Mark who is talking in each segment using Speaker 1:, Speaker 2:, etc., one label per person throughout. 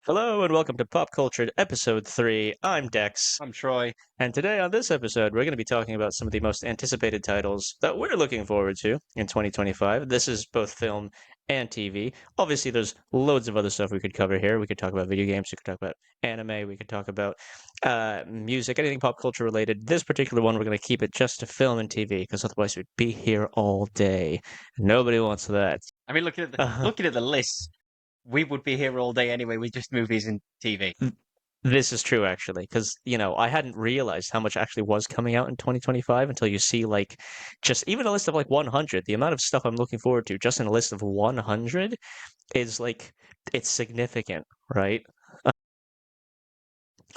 Speaker 1: Hello and welcome to Pop Culture Episode 3. I'm Dex,
Speaker 2: I'm Troy.
Speaker 1: and today on this episode, we're going to be talking about some of the most anticipated titles that we're looking forward to in 2025. This is both film and TV. Obviously, there's loads of other stuff we could cover here. We could talk about video games, we could talk about anime, we could talk about music, anything pop culture related. This particular one, we're going to keep it just to film and TV because otherwise we'd be here all day. Nobody wants that.
Speaker 2: I mean, looking at the list, we would be here all day anyway with just movies and TV.
Speaker 1: This is true, actually, because, I hadn't realized how much actually was coming out in 2025 until you see, like, just even a list of, like, 100. The amount of stuff I'm looking forward to just in a list of 100 is, like, it's significant, right?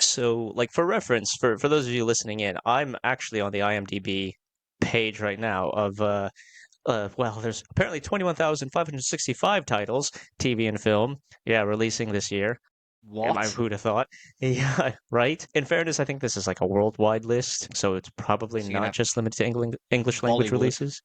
Speaker 1: So, like, for reference, for those of you listening in, I'm actually on the IMDb page right now of, well, there's apparently 21,565 titles, TV and film, yeah, releasing this year.
Speaker 2: What?
Speaker 1: Who'd have thought? Yeah, right. In fairness, I think this is like a worldwide list, so it's probably
Speaker 2: So you can
Speaker 1: not
Speaker 2: have
Speaker 1: just limited to English language
Speaker 2: Bollywood.
Speaker 1: releases.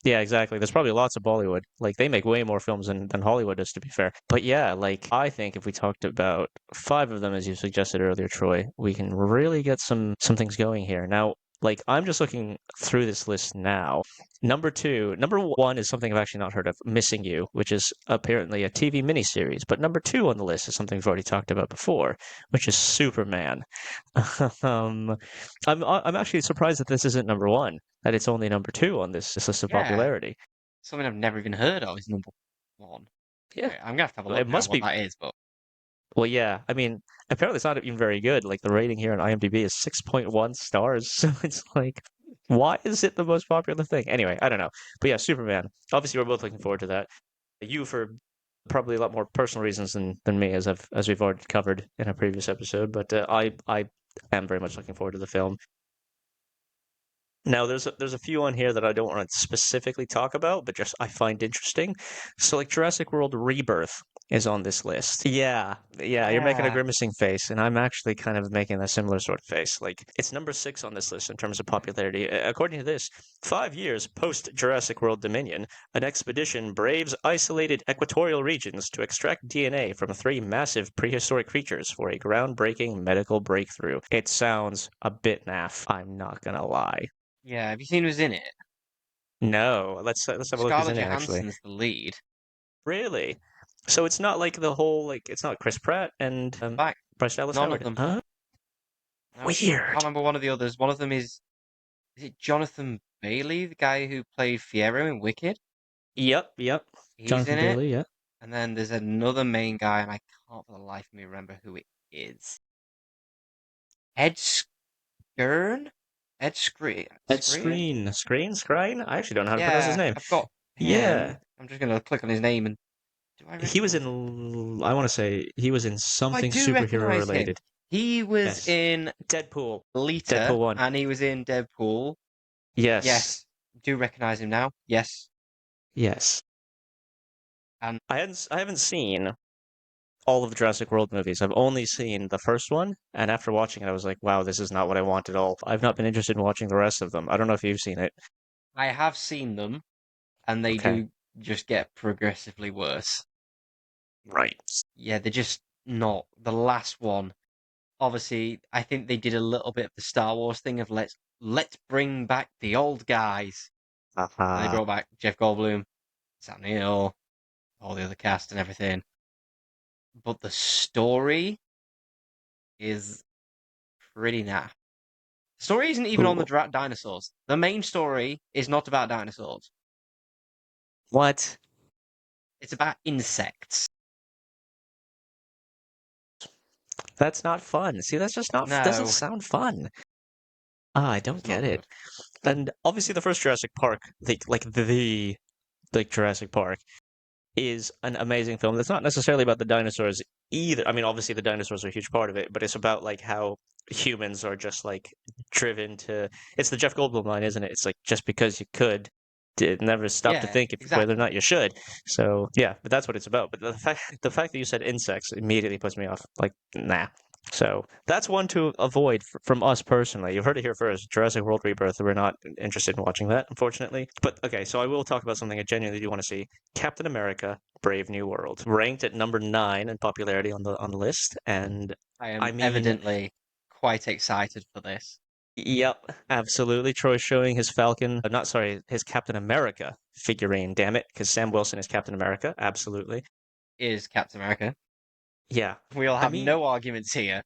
Speaker 1: Yeah, exactly. There's probably lots of Bollywood. Like they make way more films than Hollywood does, to be fair. But yeah, like I think if we talked about five of them, as you suggested earlier, Troy, we can really get some things going here. Now, like I'm just looking through this list now. Number one is something I've actually not heard of, Missing You, which is apparently a TV miniseries. But number two on the list is something we've already talked about before, which is Superman. um, I'm actually surprised that this isn't number one, that it's only number two on this list of
Speaker 2: Yeah,
Speaker 1: popularity.
Speaker 2: something I've never even heard of is number one.
Speaker 1: Yeah,
Speaker 2: Okay, I'm gonna have to have a
Speaker 1: it
Speaker 2: look now
Speaker 1: must
Speaker 2: what
Speaker 1: be.
Speaker 2: that is, but
Speaker 1: Well, yeah. I mean, apparently it's not even very good. Like the rating here on IMDb is 6.1 stars. So it's like, why is it the most popular thing? Anyway, I don't know. But yeah, Superman. Obviously, we're both looking forward to that. You for probably a lot more personal reasons than me, as we've already covered in a previous episode. But I am very much looking forward to the film. Now, there's a few on here that I don't want to specifically talk about, but just I find interesting. So, like Jurassic World Rebirth is on this list. Yeah, yeah, you're making a
Speaker 2: yeah,
Speaker 1: grimacing face, and I'm actually kind of making a similar sort of face. Like it's number six on this list in terms of popularity. According to this, 5 years post Jurassic World Dominion, an expedition braves isolated equatorial regions to extract DNA from three massive prehistoric creatures for a groundbreaking medical breakthrough. It sounds a bit naff. I'm not gonna lie.
Speaker 2: yeah. Have you seen who's in it?
Speaker 1: No, let's have a look who's
Speaker 2: Scarlett
Speaker 1: in it actually.
Speaker 2: Johansson's the lead.
Speaker 1: Really? So it's not like the whole like it's not Chris Pratt and
Speaker 2: In fact,
Speaker 1: Bryce Dallas
Speaker 2: none of
Speaker 1: Howard.
Speaker 2: them. No, I can't
Speaker 1: Weird.
Speaker 2: remember one of the others. One of them is it Jonathan Bailey, the guy who played Fiero in Wicked?
Speaker 1: Yep, yep.
Speaker 2: He's
Speaker 1: Jonathan
Speaker 2: in it.
Speaker 1: Bailey, yeah.
Speaker 2: And then there's another main guy, and I can't for the life of me remember who it is. Ed Skern? Ed Screen?
Speaker 1: Ed
Speaker 2: Screen?
Speaker 1: Screen. I actually don't know how to pronounce his
Speaker 2: Yeah,
Speaker 1: name.
Speaker 2: I've got
Speaker 1: Yeah,
Speaker 2: him. I'm just gonna click on his name and do I
Speaker 1: he was
Speaker 2: recognize him?
Speaker 1: in. I want to say he was in
Speaker 2: Oh, I
Speaker 1: something
Speaker 2: do
Speaker 1: superhero
Speaker 2: recognize him.
Speaker 1: related.
Speaker 2: He was
Speaker 1: Yes,
Speaker 2: in
Speaker 1: Deadpool.
Speaker 2: Lita,
Speaker 1: Deadpool one.
Speaker 2: and he was in Deadpool.
Speaker 1: Yes,
Speaker 2: Yes, do recognize him now. Yes,
Speaker 1: yes.
Speaker 2: and
Speaker 1: I haven't seen all of the Jurassic World movies. I've only seen the first one, and after watching it, I was like, wow, this is not what I want at all. I've not been interested in watching the rest of them. I don't know if you've seen it.
Speaker 2: I have seen them, and they
Speaker 1: Okay.
Speaker 2: do just get progressively worse.
Speaker 1: Right.
Speaker 2: Yeah, they're just not. The last one, obviously, I think they did a little bit of the Star Wars thing of let's bring back the old guys. And they
Speaker 1: Uh-huh.
Speaker 2: brought back Jeff Goldblum, Sam Neill, all the other cast and everything. But the story is pretty naff. The story isn't even on the
Speaker 1: Ooh.
Speaker 2: dinosaurs. The main story is not about dinosaurs.
Speaker 1: What?
Speaker 2: It's about insects.
Speaker 1: That's not fun. See, that's just not, doesn't
Speaker 2: No,
Speaker 1: sound fun. Ah, I don't
Speaker 2: it's
Speaker 1: get
Speaker 2: not
Speaker 1: it.
Speaker 2: good.
Speaker 1: And obviously the first Jurassic Park, the like Jurassic Park is an amazing film. That's not necessarily about the dinosaurs either. I mean, obviously the dinosaurs are a huge part of it, but it's about like how humans are just like driven to. It's the Jeff Goldblum line, isn't it? It's like just because you could, never stop to
Speaker 2: Yeah,
Speaker 1: think if whether or
Speaker 2: exactly.
Speaker 1: not you should. So yeah, but that's what it's about. But the fact that you said insects immediately puts me off. Like, nah. So that's one to avoid from us personally. You've heard it here first. Jurassic World Rebirth. We're not interested in watching that, unfortunately. But okay, so I will talk about something I genuinely do want to see: Captain America: Brave New World, ranked at number 9 in popularity on the list. And
Speaker 2: I
Speaker 1: I
Speaker 2: am
Speaker 1: mean,
Speaker 2: evidently quite excited for this.
Speaker 1: yep, absolutely. Troy's showing his Falcon, not sorry, his Captain America figurine. Damn it, because Sam Wilson is Captain America. Absolutely.
Speaker 2: Is Captain America.
Speaker 1: Yeah.
Speaker 2: We'll
Speaker 1: I
Speaker 2: have
Speaker 1: mean,
Speaker 2: no arguments here.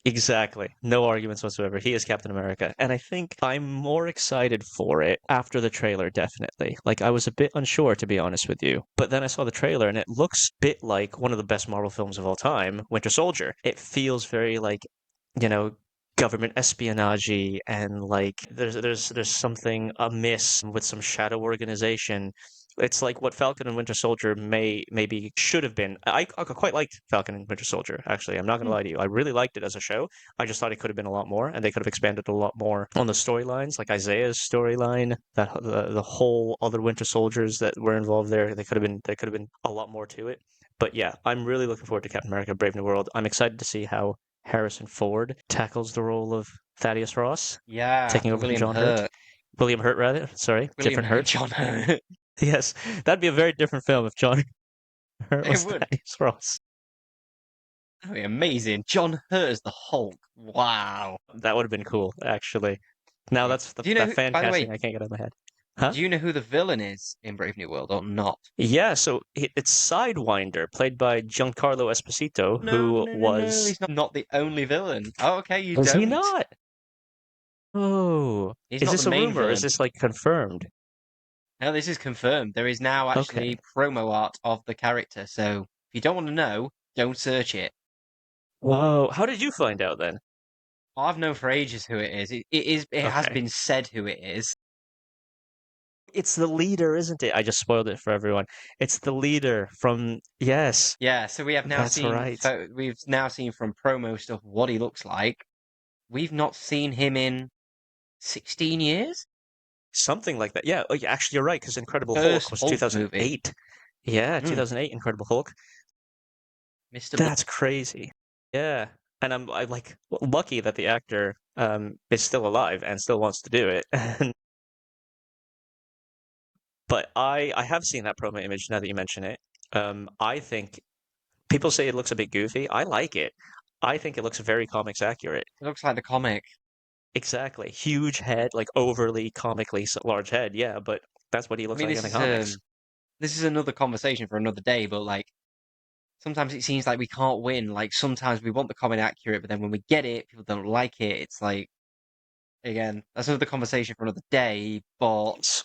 Speaker 1: exactly. No arguments whatsoever. He is Captain America. And I think I'm more excited for it after the trailer, definitely. Like, I was a bit unsure, to be honest with you. But then I saw the trailer, and it looks a bit like one of the best Marvel films of all time, Winter Soldier. It feels very like, you know, government espionage and like there's something amiss with some shadow organization. It's like what Falcon and Winter Soldier maybe should have been. I quite liked Falcon and Winter Soldier, actually. I'm not gonna
Speaker 2: Hmm.
Speaker 1: lie to you. I really liked it as a show. I just thought it could have been a lot more, and they could have expanded a lot more on the storylines, like Isaiah's storyline, that the whole other Winter Soldiers that were involved there. There could have been a lot more to it. But yeah, I'm really looking forward to Captain America: Brave New World. I'm excited to see how Harrison Ford tackles the role of Thaddeus Ross,
Speaker 2: Yeah,
Speaker 1: taking
Speaker 2: after
Speaker 1: over from
Speaker 2: William
Speaker 1: John Hurt.
Speaker 2: Hurt.
Speaker 1: William Hurt, rather. Sorry,
Speaker 2: William
Speaker 1: different
Speaker 2: Hurt,
Speaker 1: Hurt.
Speaker 2: John Hurt.
Speaker 1: Yes, that'd be a very different film if John Hurt
Speaker 2: It
Speaker 1: was
Speaker 2: would.
Speaker 1: Thaddeus Ross.
Speaker 2: That'd be amazing. John Hurt as the Hulk. Wow.
Speaker 1: That would have been cool, actually. Now
Speaker 2: Yeah.
Speaker 1: that's
Speaker 2: Do you know
Speaker 1: that
Speaker 2: who,
Speaker 1: fan
Speaker 2: by the way,
Speaker 1: casting I can't get out of my head. Huh?
Speaker 2: do you know who the villain is in Brave New World or not?
Speaker 1: Yeah, so it's Sidewinder, played by Giancarlo Esposito,
Speaker 2: No,
Speaker 1: who
Speaker 2: no, no, no.
Speaker 1: was.
Speaker 2: He's not the only villain. Oh, okay, you
Speaker 1: Is he
Speaker 2: don't.
Speaker 1: not? Oh,
Speaker 2: He's
Speaker 1: is
Speaker 2: not the
Speaker 1: this a
Speaker 2: main
Speaker 1: rumor? Or is
Speaker 2: villain.
Speaker 1: this like confirmed?
Speaker 2: No, this is confirmed. There is now
Speaker 1: Okay.
Speaker 2: actually promo art of the character. So if you don't want to know, don't search it.
Speaker 1: Whoa, how did you find out then?
Speaker 2: I've known for ages who it is. It is. It has
Speaker 1: Okay.
Speaker 2: been said who it is.
Speaker 1: It's the leader, isn't it? I just spoiled it for everyone. It's the leader from. Yes,
Speaker 2: Yeah. So we have now
Speaker 1: that's
Speaker 2: seen.
Speaker 1: right.
Speaker 2: We've now seen from promo stuff what he looks like. We've not seen him in 16 years.
Speaker 1: Something like that. Yeah, oh, yeah, actually, you're right, because Incredible Hulk
Speaker 2: First
Speaker 1: was
Speaker 2: Hulk movie.
Speaker 1: 2008. Yeah,
Speaker 2: Mm,
Speaker 1: 2008 Incredible Hulk.
Speaker 2: Mr. Blue.
Speaker 1: That's crazy. Yeah. And I like lucky that the actor is still alive and still wants to do it. But I have seen that promo image now that you mention it. I think people say it looks a bit goofy. I like it. I think it looks very comics accurate.
Speaker 2: It looks like the comic.
Speaker 1: Exactly. Huge head, like overly comically large head. Yeah, but that's what he
Speaker 2: I
Speaker 1: looks
Speaker 2: mean,
Speaker 1: like in the comics.
Speaker 2: this is another conversation for another day. But like, sometimes it seems like we can't win. Like sometimes we want the comic accurate, but then when we get it, people don't like it. It's like again, that's another conversation for another day. But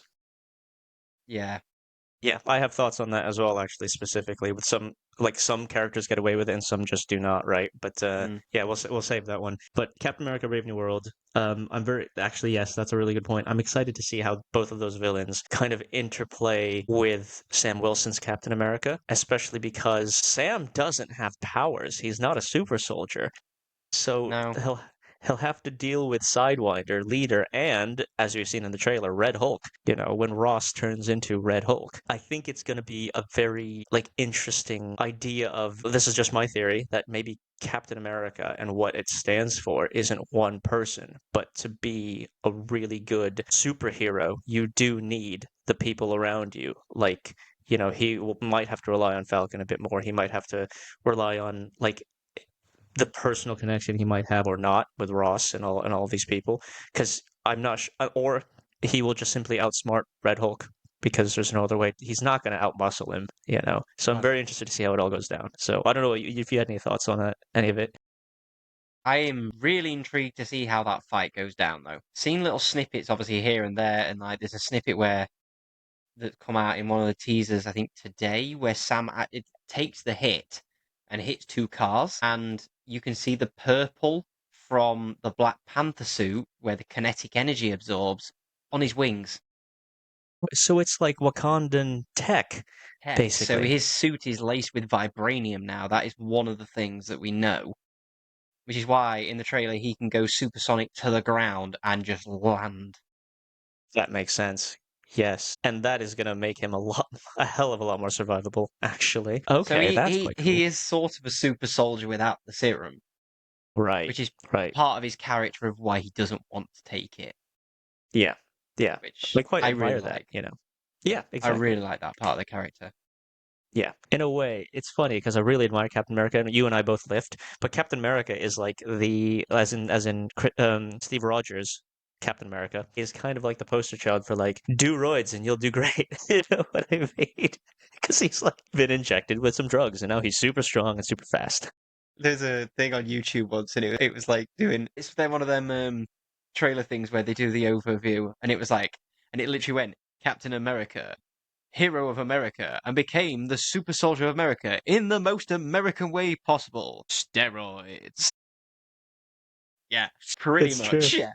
Speaker 2: yeah,
Speaker 1: Yeah, I have thoughts on that as well, actually, specifically with some characters get away with it and some just do not, right? But
Speaker 2: mm,
Speaker 1: yeah, we'll save that one. But Captain America: Brave New World, I'm very actually yes, that's a really good point. I'm excited to see how both of those villains kind of interplay with Sam Wilson's Captain America, especially because Sam doesn't have powers. He's not a super soldier. So
Speaker 2: no,
Speaker 1: he'll have to deal with Sidewinder, Leader, and as we've seen in the trailer, Red Hulk. You know, when Ross turns into Red Hulk. I think it's going to be a very like interesting idea of this is just my theory that maybe Captain America and what it stands for isn't one person, but to be a really good superhero, you do need the people around you. Like, you know, might have to rely on Falcon a bit more. He might have to rely on like the personal connection he might have or not with Ross and all these people because I'm not or he will just simply outsmart Red Hulk because there's no other way. He's not going to outmuscle him, you know. So I'm
Speaker 2: no.
Speaker 1: very interested to see how it all goes down. So I don't know if you had any thoughts on that, any of it.
Speaker 2: I am really intrigued to see how that fight goes down, though. Seen little snippets, obviously here and there, and like there's a snippet where that come out in one of the teasers, I think today, where it takes the hit and hits two cars, and you can see the purple from the Black Panther suit where the kinetic energy absorbs on his wings.
Speaker 1: So it's like Wakandan tech,
Speaker 2: Heck, so
Speaker 1: basically.
Speaker 2: his suit is laced with vibranium now. That is one of the things that we know, which is why in the trailer he can go supersonic to the ground and just land.
Speaker 1: That makes sense. Yes, and that is going to make him a hell of a lot more survivable, actually.
Speaker 2: So
Speaker 1: Okay, that's quite
Speaker 2: he
Speaker 1: cool.
Speaker 2: is sort of a super soldier without the serum.
Speaker 1: Right.
Speaker 2: which is
Speaker 1: Right.
Speaker 2: part of his character of why he doesn't want to take it,
Speaker 1: Yeah. Yeah.
Speaker 2: which
Speaker 1: I quite
Speaker 2: I really
Speaker 1: admire that,
Speaker 2: like.
Speaker 1: you know.
Speaker 2: Yeah,
Speaker 1: Yeah,
Speaker 2: I really
Speaker 1: exactly.
Speaker 2: like that part of the character.
Speaker 1: Yeah, in a way, it's funny because I really admire Captain America, and you and I both lift. But Captain America is like Steve Rogers. Captain America is kind of like the poster child for like do roids and you'll do great. You know what I mean? Because he's like been injected with some drugs and now he's super strong and super fast.
Speaker 2: There's a thing on YouTube once, and it was like doing it's then one of them trailer things where they do the overview, and it was like, and it literally went Captain America, hero of America, and became the super soldier of America in the most American way possible. Steroids. Yeah, pretty
Speaker 1: It's true.
Speaker 2: much. Yeah.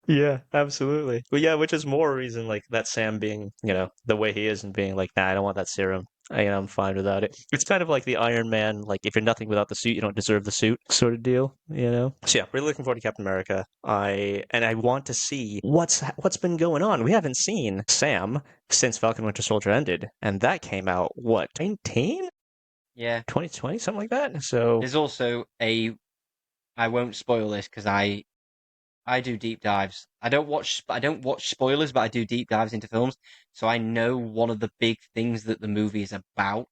Speaker 1: Yeah, absolutely. But yeah, which is more reason like that Sam being, the way he is and being like, nah, I don't want that serum. I'm fine without it. It's kind of like the Iron Man, like if you're nothing without the suit, you don't deserve the suit sort of deal, you know? So yeah, really looking forward to Captain America. I want to see what's been going on. We haven't seen Sam since Falcon Winter Soldier ended, and that came out what, 19?
Speaker 2: Yeah.
Speaker 1: 2020, something like that. So
Speaker 2: There's also a. I won't spoil this because I do deep dives. I don't watch spoilers, but I do deep dives into films. So I know one of the big things that the movie is about,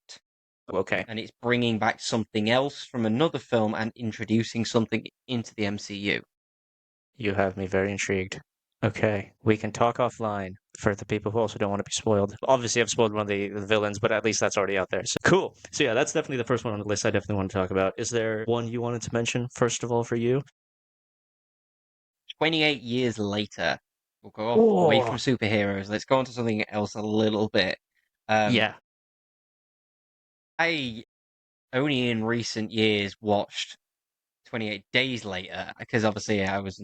Speaker 1: okay.
Speaker 2: and it's bringing back something else from another film and introducing something into the MCU.
Speaker 1: You have me very intrigued. Okay, we can talk offline for the people who also don't want to be spoiled. Obviously, I've spoiled one of the villains, but at least that's already out there. So cool. So yeah, that's definitely the first one on the list I definitely want to talk about. Is there one you wanted to mention first of all for you?
Speaker 2: 28 years later, we'll go off away from
Speaker 1: Oh,
Speaker 2: superheroes. Let's go on to something else a little bit. Um,
Speaker 1: yeah,
Speaker 2: I only in recent years watched 28 Days Later because obviously I was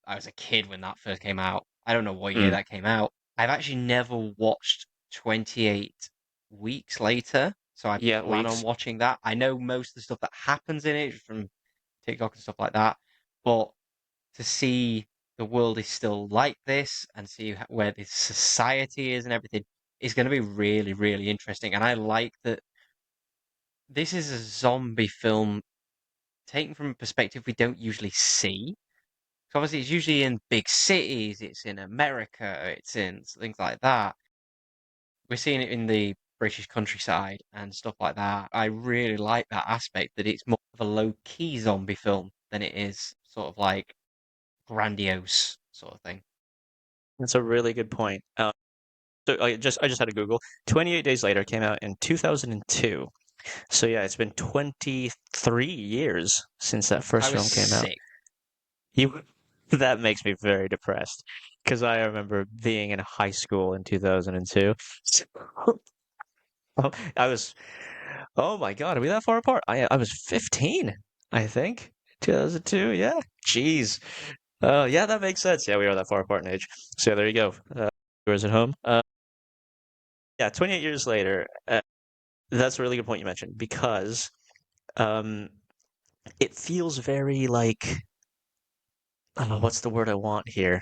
Speaker 2: a kid when that first came out. I don't know what year
Speaker 1: mm,
Speaker 2: that came out. I've actually never watched 28 Weeks Later, so I
Speaker 1: yeah,
Speaker 2: plan on
Speaker 1: weeks.
Speaker 2: watching that. I know most of the stuff that happens in it from TikTok and stuff like that, but to see the world is still like this and see where this society is and everything is going to be really, really interesting. And I like that this is a zombie film taken from a perspective we don't usually see. So obviously, it's usually in big cities, it's in America, it's in things like that. We're seeing it in the British countryside and stuff like that. I really like that aspect that it's more of a low-key zombie film than it is sort of like grandiose sort of thing.
Speaker 1: That's a really good point. So I just had a Google. 28 Days Later came out in 2002. So yeah, it's been 23 years since that
Speaker 2: I
Speaker 1: first
Speaker 2: was
Speaker 1: film came out.
Speaker 2: 6.
Speaker 1: You that makes me very depressed because I remember being in high school in 2002. So, I was, oh my God, are we that far apart? I was 15, I think. 2002, yeah. Jeez. Yeah, that makes sense. Yeah, we are that far apart in age. So yeah, there you go. Viewers at home. Yeah, 28 years later. That's a really good point you mentioned because um, it feels very like, what's the word I want here?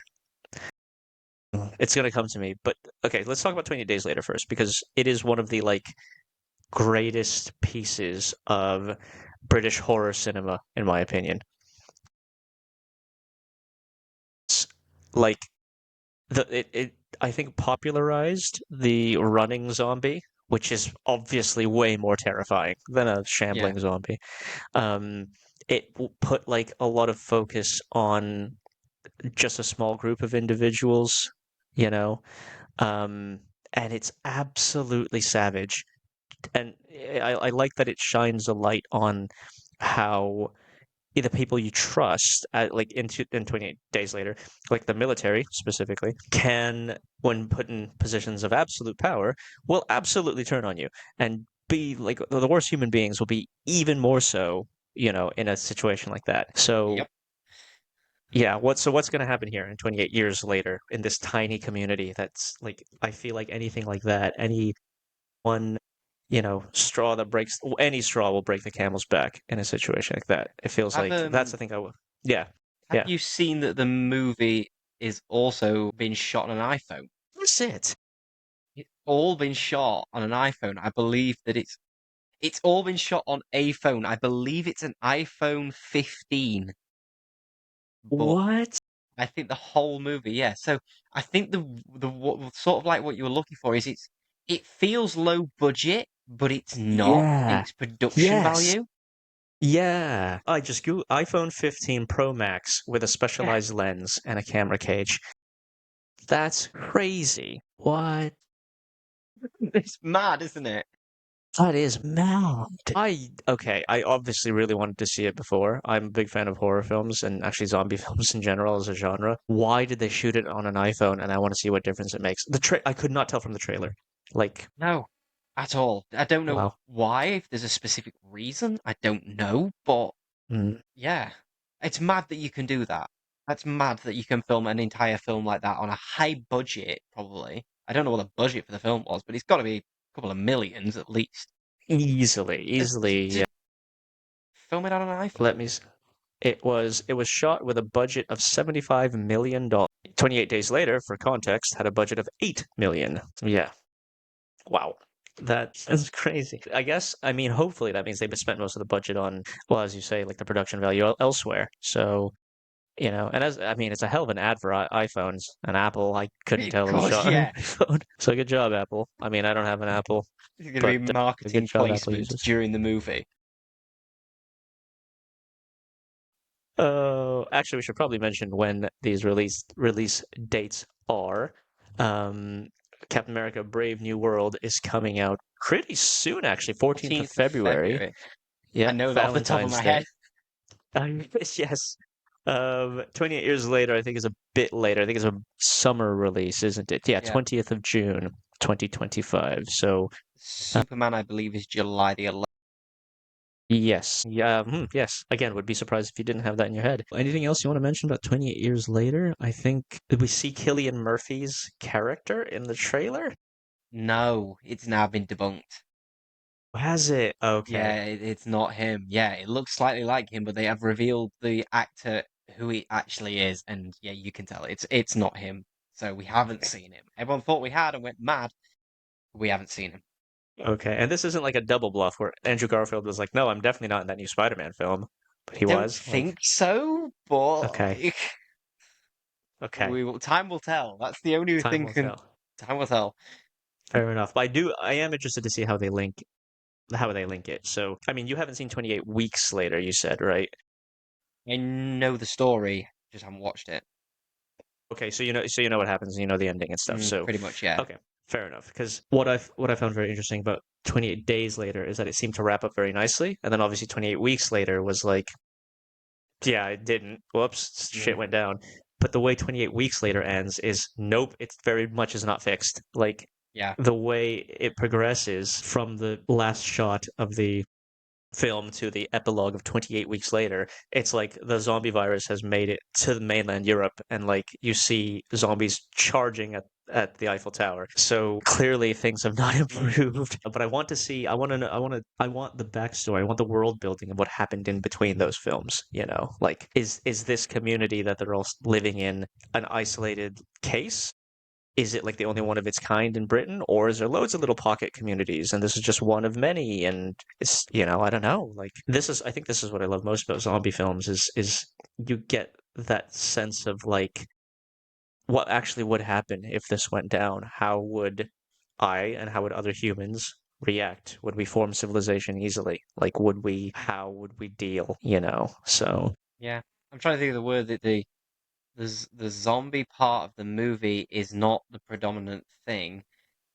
Speaker 1: It's gonna come to me. But okay, let's talk about 28 Days Later first because it is one of the like greatest pieces of British horror cinema, in my opinion. It's like it I think popularized the running zombie, which is obviously way more terrifying than a
Speaker 2: Yeah.
Speaker 1: shambling zombie. Um, it put like a lot of focus on just a small group of individuals, you know, um, and it's absolutely savage. And I like that it shines a light on how the people you trust, like in 28 days later, like the military specifically, can, when put in positions of absolute power, will absolutely turn on you and be like the worst human beings will be even more so, in a situation like that. So
Speaker 2: Yep.
Speaker 1: yeah, what's going to happen here in 28 years later in this tiny community that's like I feel like anything like that, any one, straw that breaks any straw will break the camel's back in a situation like that. It feels
Speaker 2: Have
Speaker 1: like that's the thing I will. Yeah,
Speaker 2: have
Speaker 1: yeah.
Speaker 2: you seen that the movie is also been shot on an iPhone?
Speaker 1: That's it.
Speaker 2: It's all been shot on an iPhone. I believe that It's all been shot on a phone. I believe it's an iPhone 15, but
Speaker 1: What?
Speaker 2: I think the whole movie, yeah. So I think the what, sort of like what you were looking for is it feels low budget, but it's not in
Speaker 1: Yeah.
Speaker 2: its production
Speaker 1: Yes.
Speaker 2: value.
Speaker 1: Yeah. I just Google iPhone 15 Pro Max with a
Speaker 2: Yeah,
Speaker 1: specialized lens and a camera cage. That's crazy. What?
Speaker 2: it's mad, isn't it?
Speaker 1: That is mad. I obviously really wanted to see it before. I'm a big fan of horror films and actually zombie films in general as a genre. Why did they shoot it on an iPhone? And I want to see what difference it makes. I could not tell from the trailer. Like,
Speaker 2: No, at all. I don't know
Speaker 1: wow.
Speaker 2: why. If there's a specific reason, I don't know. But
Speaker 1: Mm.
Speaker 2: yeah, it's mad that you can do that. That's mad that you can film an entire film like that on a high budget, probably. I don't know what the budget for the film was, but it's got to be a couple of millions at least.
Speaker 1: Easily.
Speaker 2: To
Speaker 1: Yeah.
Speaker 2: film it on an
Speaker 1: Let
Speaker 2: iPhone.
Speaker 1: me. It was shot with a budget of $75 million. 28 days later, for context, had a budget of 8 million. Yeah. Wow. That's crazy. I guess, I mean, hopefully that means they've spent most of the budget on, well, as you say, like the production value elsewhere. So, and I mean, it's a hell of an ad for iPhones and Apple. I couldn't tell it was
Speaker 2: Because
Speaker 1: shot on an
Speaker 2: yeah,
Speaker 1: iPhone. So good job, Apple. I mean, I don't have an Apple,
Speaker 2: it's going to be
Speaker 1: but good
Speaker 2: marketing
Speaker 1: job, Apple
Speaker 2: placement
Speaker 1: users.
Speaker 2: during the movie.
Speaker 1: Oh, actually, we should probably mention when these release dates are. Um, Captain America: Brave New World is coming out pretty soon, actually, 14th of
Speaker 2: 14th of
Speaker 1: February.
Speaker 2: February. I
Speaker 1: Yeah,
Speaker 2: know that off the top of
Speaker 1: Valentine's
Speaker 2: my
Speaker 1: Day.
Speaker 2: head.
Speaker 1: Yes. 28 years later, I think is a bit later. I think it's a summer release, isn't it? Yeah,
Speaker 2: Yeah.
Speaker 1: 20th of June, 2025. So,
Speaker 2: Superman, I believe, is July the 11th.
Speaker 1: yes. Yeah, yes. Again, would be surprised if you didn't have that in your head. Anything else you want to mention about 28 years later? I think, did we see Cillian Murphy's character in the trailer?
Speaker 2: No, it's now been debunked.
Speaker 1: Has it? Okay.
Speaker 2: Yeah, it's not him. Yeah, it looks slightly like him, but they have revealed the actor who he actually is, and yeah, you can tell it's not him. So we haven't
Speaker 1: Okay.
Speaker 2: seen him. Everyone thought we had and went mad. We haven't seen him.
Speaker 1: Okay. And this isn't like a double bluff where Andrew Garfield was like, no, I'm definitely not in that new Spider-Man film. But
Speaker 2: I
Speaker 1: he
Speaker 2: don't
Speaker 1: was. Like,
Speaker 2: think so, but
Speaker 1: okay. Okay.
Speaker 2: time will tell. That's the only
Speaker 1: Time
Speaker 2: thing
Speaker 1: will
Speaker 2: can
Speaker 1: tell.
Speaker 2: time will tell.
Speaker 1: Fair enough. But I am interested to see how they link it. So, I mean, you haven't seen 28 Weeks Later, you said, right?
Speaker 2: I know the story, just haven't watched it.
Speaker 1: Okay, so you know what happens, and you know the ending and stuff. So,
Speaker 2: Pretty much, yeah.
Speaker 1: okay, fair enough. Because what I found very interesting about 28 Days Later is that it seemed to wrap up very nicely, and then obviously 28 Weeks Later was like, yeah, it didn't. Whoops,
Speaker 2: Mm,
Speaker 1: shit went down. But the way 28 Weeks Later ends is nope, it very much is not fixed. Like
Speaker 2: yeah.
Speaker 1: the way it progresses from the last shot of the film to the epilogue of 28 weeks later, it's like the zombie virus has made it to the mainland Europe, and like you see zombies charging at the Eiffel Tower. So clearly things have not
Speaker 2: Mm,
Speaker 1: improved. But I want to see, I want to know, I want the backstory, I want the world building of what happened in between those films. Like is this community that they're all living in an isolated case? Is it like the only one of its kind in Britain, or is there loads of little pocket communities and this is just one of many? And I don't know. Like I think this is what I love most about zombie films is you get that sense of like what actually would happen if this went down? How would I and how would other humans react? Would we form civilization easily? Like how would we deal? So
Speaker 2: yeah. I'm trying to think of the word that the zombie part of the movie is not the predominant thing.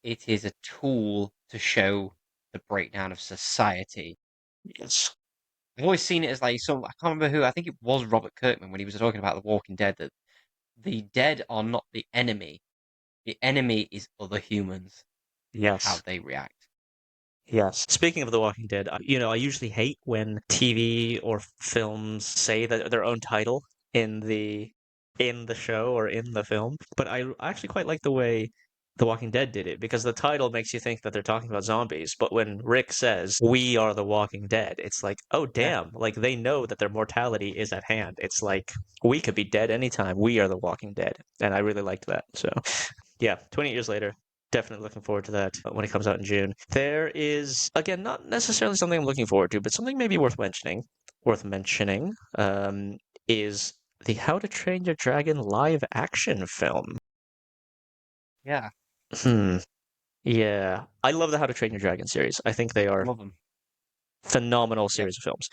Speaker 2: It is a tool to show the breakdown of society.
Speaker 1: yes.
Speaker 2: I've always seen it as like some I can't remember who, I think it was Robert Kirkman when he was talking about The Walking Dead, that the dead are not the enemy. The enemy is other humans and how
Speaker 1: Yes.
Speaker 2: they react.
Speaker 1: Yes. Speaking of The Walking Dead, I usually hate when TV or films say that their own title in the show or in the film, but I actually quite like the way The Walking Dead did it because the title makes you think that they're talking about zombies, but when Rick says, "We are the Walking Dead," it's like, "Oh
Speaker 2: Yeah.
Speaker 1: damn, like they know that their mortality is at hand." It's like we could be dead anytime. We are the Walking Dead. And I really liked that. So, yeah, 20 years later. Definitely looking forward to that when it comes out in June. There is, again, not necessarily something I'm looking forward to, but something maybe worth mentioning. Worth mentioning is the How to Train Your Dragon live action film.
Speaker 2: Yeah,
Speaker 1: Hmm. Yeah, I love the How to Train Your Dragon series. I think they are
Speaker 2: love them.
Speaker 1: phenomenal
Speaker 2: Yep.
Speaker 1: series of films.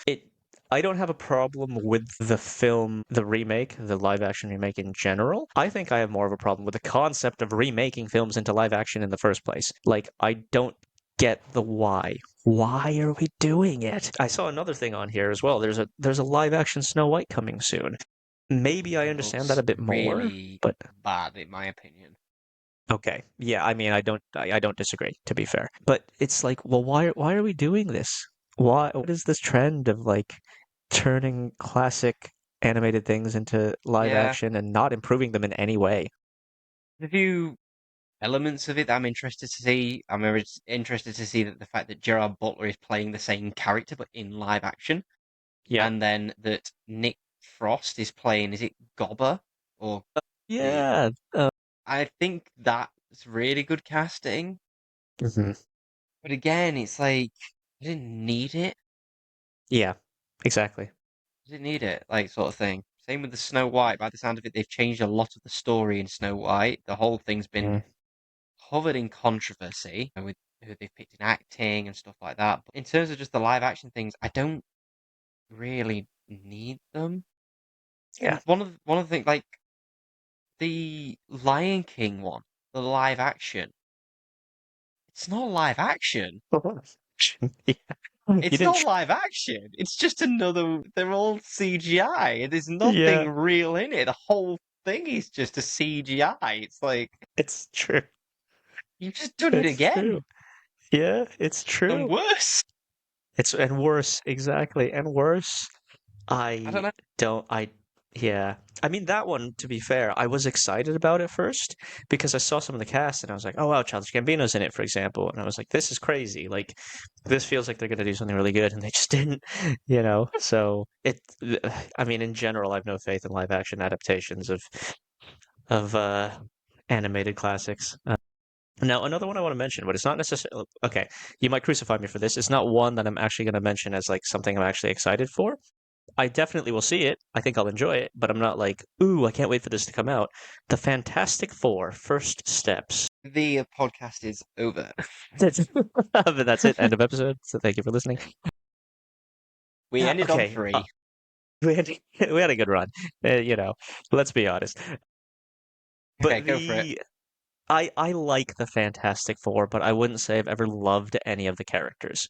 Speaker 1: I don't have a problem with the film, the remake, the live action remake in general. I think I have more of a problem with the concept of remaking films into live action in the first place. Like, I don't get the why. Why are we doing it? I saw another thing on here as well. There's a live action Snow White coming soon. Maybe I
Speaker 2: It
Speaker 1: understand that
Speaker 2: looks
Speaker 1: a bit more,
Speaker 2: really
Speaker 1: but
Speaker 2: bad, in my opinion.
Speaker 1: okay. Yeah, I mean, I don't disagree, to be fair. But it's like, well, why are we doing this? What is this trend of like turning classic animated things into live
Speaker 2: Yeah,
Speaker 1: action and not improving them in any way?
Speaker 2: a few elements of it that I'm interested to see. Interested to see that the fact that Gerard Butler is playing the same character but in live action,
Speaker 1: Yep.
Speaker 2: and then that Nick Frost is playing, is it Gobber or the?
Speaker 1: Yeah.
Speaker 2: I think that's really good casting.
Speaker 1: Mhm.
Speaker 2: But again, it's like I didn't need it.
Speaker 1: Yeah. Exactly.
Speaker 2: I didn't need it, like sort of thing. Same with the Snow White. By the sound of it, they've changed a lot of the story in Snow White. The whole thing's been
Speaker 1: Mm.
Speaker 2: covered in controversy with who they've picked in acting and stuff like that. But in terms of just the live action things, I don't really need them.
Speaker 1: Yeah.
Speaker 2: And one of the things, like the Lion King one, the live action, it's not live action.
Speaker 1: Yeah. You
Speaker 2: It's
Speaker 1: didn't.
Speaker 2: not live action. It's just another. They're all CGI. There's
Speaker 1: Yeah.
Speaker 2: nothing real in it. The whole thing is just a CGI. It's like
Speaker 1: It's true.
Speaker 2: you've just done it
Speaker 1: It's
Speaker 2: again
Speaker 1: true. Yeah. It's
Speaker 2: and
Speaker 1: true.
Speaker 2: worse.
Speaker 1: It's and worse. Exactly. And worse.
Speaker 2: I don't
Speaker 1: I
Speaker 2: know.
Speaker 1: don't, I, yeah. I mean, that one, to be fair, I was excited about it first because I saw some of the cast and I was like, oh, wow, Childish Gambino's in it, for example. And I was like, this is crazy. Like, this feels like they're going to do something really good. And they just didn't, you know? So I mean, in general, I have no faith in live action adaptations of animated classics. Now, another one I want to mention, but it's not necessarily, okay, you might crucify me for this. It's not one that I'm actually going to mention as like something I'm actually excited for. I definitely will see it. I think I'll enjoy it, but I'm not like, ooh, I can't wait for this to come out. The Fantastic Four: First Steps.
Speaker 2: The podcast is over.
Speaker 1: But that's it. End of episode. So thank you for listening.
Speaker 2: We ended on
Speaker 1: Okay,
Speaker 2: three.
Speaker 1: we had we had a good run. You know, let's be honest.
Speaker 2: Okay,
Speaker 1: But
Speaker 2: go for it.
Speaker 1: I like the Fantastic Four, but I wouldn't say I've ever loved any of the characters.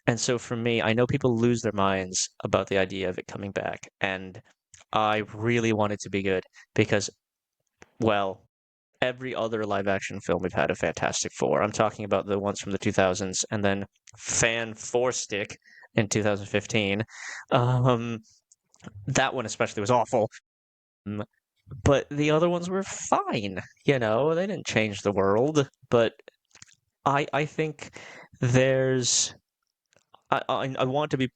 Speaker 1: And so for me, I know people lose their minds about the idea of it coming back, and I really want it to be good because, well, every other live action film we've had a Fantastic Four. I'm talking about the ones from the 2000s and then Fan Four Stick in 2015. Um, that one especially was awful. Um, but the other ones were fine. You know, they didn't change the world. But I think there's I want to be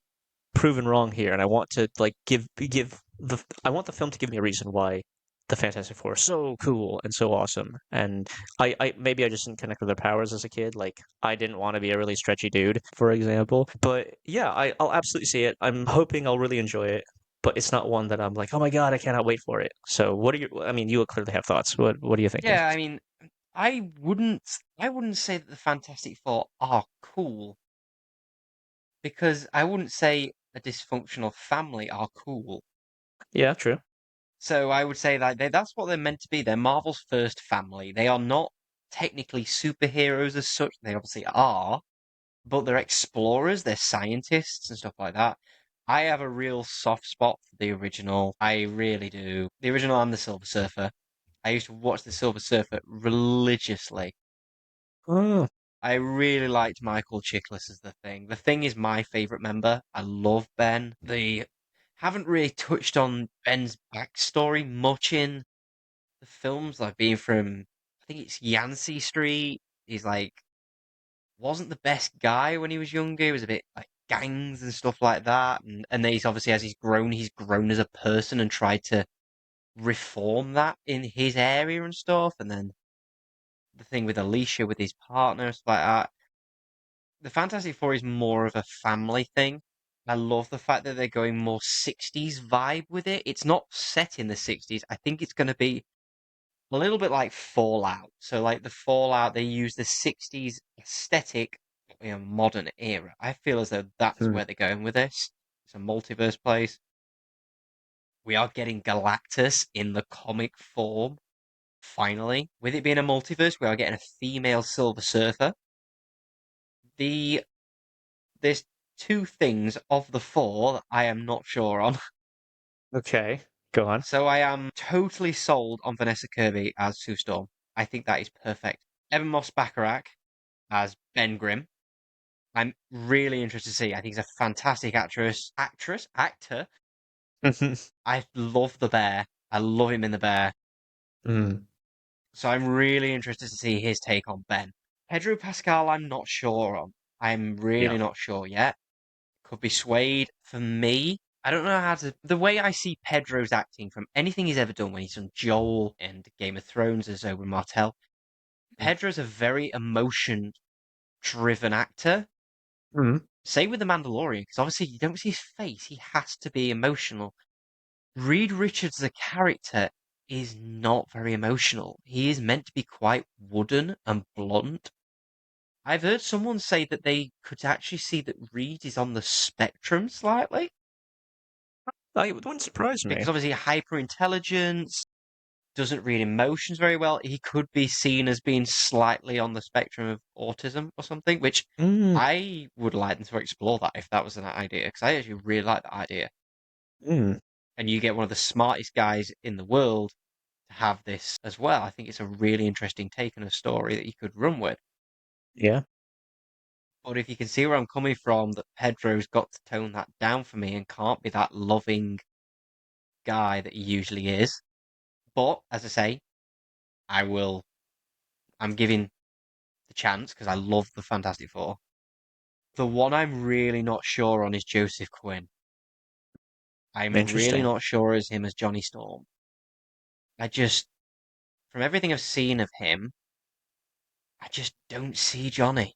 Speaker 1: proven wrong here, and I want to like give the I want the film to give me a reason why the Fantastic Four are so cool and so awesome. And I maybe I just didn't connect with their powers as a kid. Like I didn't want to be a really stretchy dude, for example. But yeah, I'll absolutely see it. I'm hoping I'll really enjoy it. But it's not one that I'm like, oh my God, I cannot wait for it. So what are your? I mean, you clearly have thoughts. What are you thinking?
Speaker 2: Yeah, I mean, I wouldn't say that the Fantastic Four are cool because I wouldn't say a dysfunctional family are cool.
Speaker 1: Yeah, true.
Speaker 2: So I would say that that's what they're meant to be. They're Marvel's first family. They are not technically superheroes as such. They obviously are, but they're explorers, they're scientists and stuff like that. I have a real soft spot for the original. I really do. The original and the Silver Surfer. I used to watch the Silver Surfer religiously.
Speaker 1: Oh,
Speaker 2: I really liked Michael Chiklis as the Thing. The Thing is my favorite member. I love Ben. They haven't really touched on Ben's backstory much in the films. Like being from, I think it's Yancey Street. He's like wasn't the best guy when he was younger. He was a bit like gangs and stuff like that. And then he's obviously as he's grown as a person and tried to reform that in his area and stuff. And then the thing with Alicia with his partner, stuff like that. The Fantastic Four is more of a family thing. I love the fact that they're going more 60s vibe with it. It's not set in the 60s. I think it's going to be a little bit like Fallout. So, like the Fallout, they use the 60s aesthetic in a modern era. I feel as though that's
Speaker 1: Hmm.
Speaker 2: where they're going with this. It's a multiverse place. We are getting Galactus in the comic form, finally. With it being a multiverse, we are getting a female Silver Surfer. The There's two things of the four that I am not sure on.
Speaker 1: Okay, go on.
Speaker 2: So I am totally sold on Vanessa Kirby as Sue Storm. I think that is perfect. Evan Moss Bacharach as Ben Grimm. I'm really interested to see. I think he's a fantastic actor. I love the bear. I love him in the bear.
Speaker 1: Mm,
Speaker 2: So I'm really interested to see his take on Ben. Pedro Pascal, I'm not sure on. I'm
Speaker 1: yeah.
Speaker 2: really not sure yet. Could be swayed. For me, I don't know how to. The way I see Pedro's acting from anything he's ever done, when he's done Joel and Game of Thrones as Oberyn Martell, Pedro's a very emotion-driven actor.
Speaker 1: Mm,
Speaker 2: Same with The Mandalorian, because obviously you don't see his face; he has to be emotional. Reed Richards, the character, is not very emotional. He is meant to be quite wooden and blunt. I've heard someone say that they could actually see that Reed is on the spectrum slightly.
Speaker 1: it wouldn't surprise me.
Speaker 2: Because obviously hyper intelligence doesn't read emotions very well. He could be seen as being slightly on the spectrum of autism or something, which
Speaker 1: Mm,
Speaker 2: I would like them to explore that if that was an idea, because I actually really like that idea.
Speaker 1: mm,
Speaker 2: And you get one of the smartest guys in the world to have this as well. I think it's a really interesting take on a story that you could run with.
Speaker 1: yeah,
Speaker 2: But if you can see where I'm coming from, that Pedro's got to tone that down for me and can't be that loving guy that he usually is. But as I say, I will. I'm giving the chance because I love the Fantastic Four. The one I'm really not sure on is Joseph Quinn. I'm really
Speaker 1: interesting.
Speaker 2: not sure as him as Johnny Storm. I just, from everything I've seen of him, I just don't see Johnny.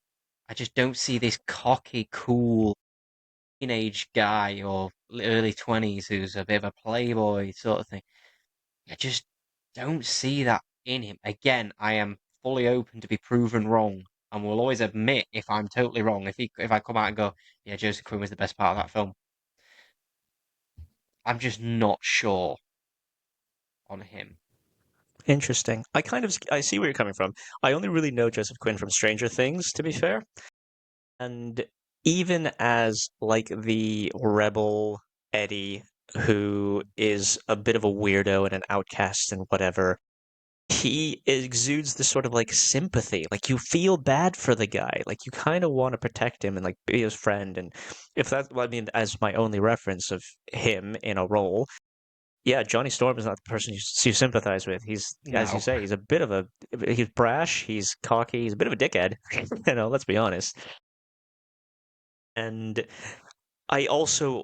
Speaker 2: I just don't see this cocky, cool teenage guy or early 20s who's a bit of a playboy sort of thing. I just don't see that in him. Again, I am fully open to be proven wrong, and will always admit if I'm totally wrong. If I come out and go, yeah, Joseph Quinn was the best part of that film, I'm just not sure on him.
Speaker 1: Interesting. I see where you're coming from. I only really know Joseph Quinn from Stranger Things, to be fair. And even as like the rebel Eddie, who is a bit of a weirdo and an outcast and whatever, he exudes this sort of like sympathy. Like you feel bad for the guy. Like you kind of want to protect him and like be his friend. And if that, well, I mean, as my only reference of him in a role, yeah, Johnny Storm is not the person you sympathize with. He's, as you
Speaker 2: No.
Speaker 1: say, he's brash, he's cocky, he's a bit of a dickhead. Let's be honest. And I also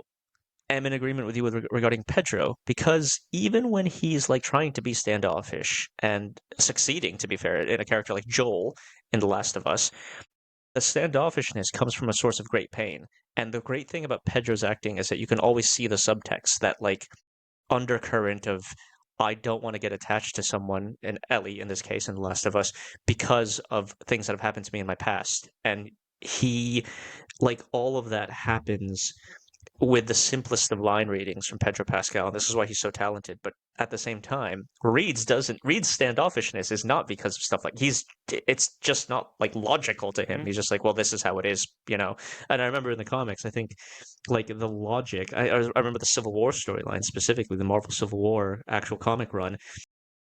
Speaker 1: am in agreement with you regarding Pedro because even when he's like trying to be standoffish and succeeding, to be fair, in a character like Joel in The Last of Us, the standoffishness comes from a source of great pain. And the great thing about Pedro's acting is that you can always see the subtext, that like undercurrent of I don't want to get attached to someone, and Ellie in this case in The Last of Us, because of things that have happened to me in my past. And he, like, all of that happens with the simplest of line readings from Pedro Pascal. And this is why he's so talented. But at the same time, Reed's standoffishness is not because of stuff like it's just not like logical to him.
Speaker 2: Hmm.
Speaker 1: He's just like, well, this is how it is. And I remember in the comics, I think like the logic. I remember the Civil War storyline specifically, the Marvel Civil War actual comic run.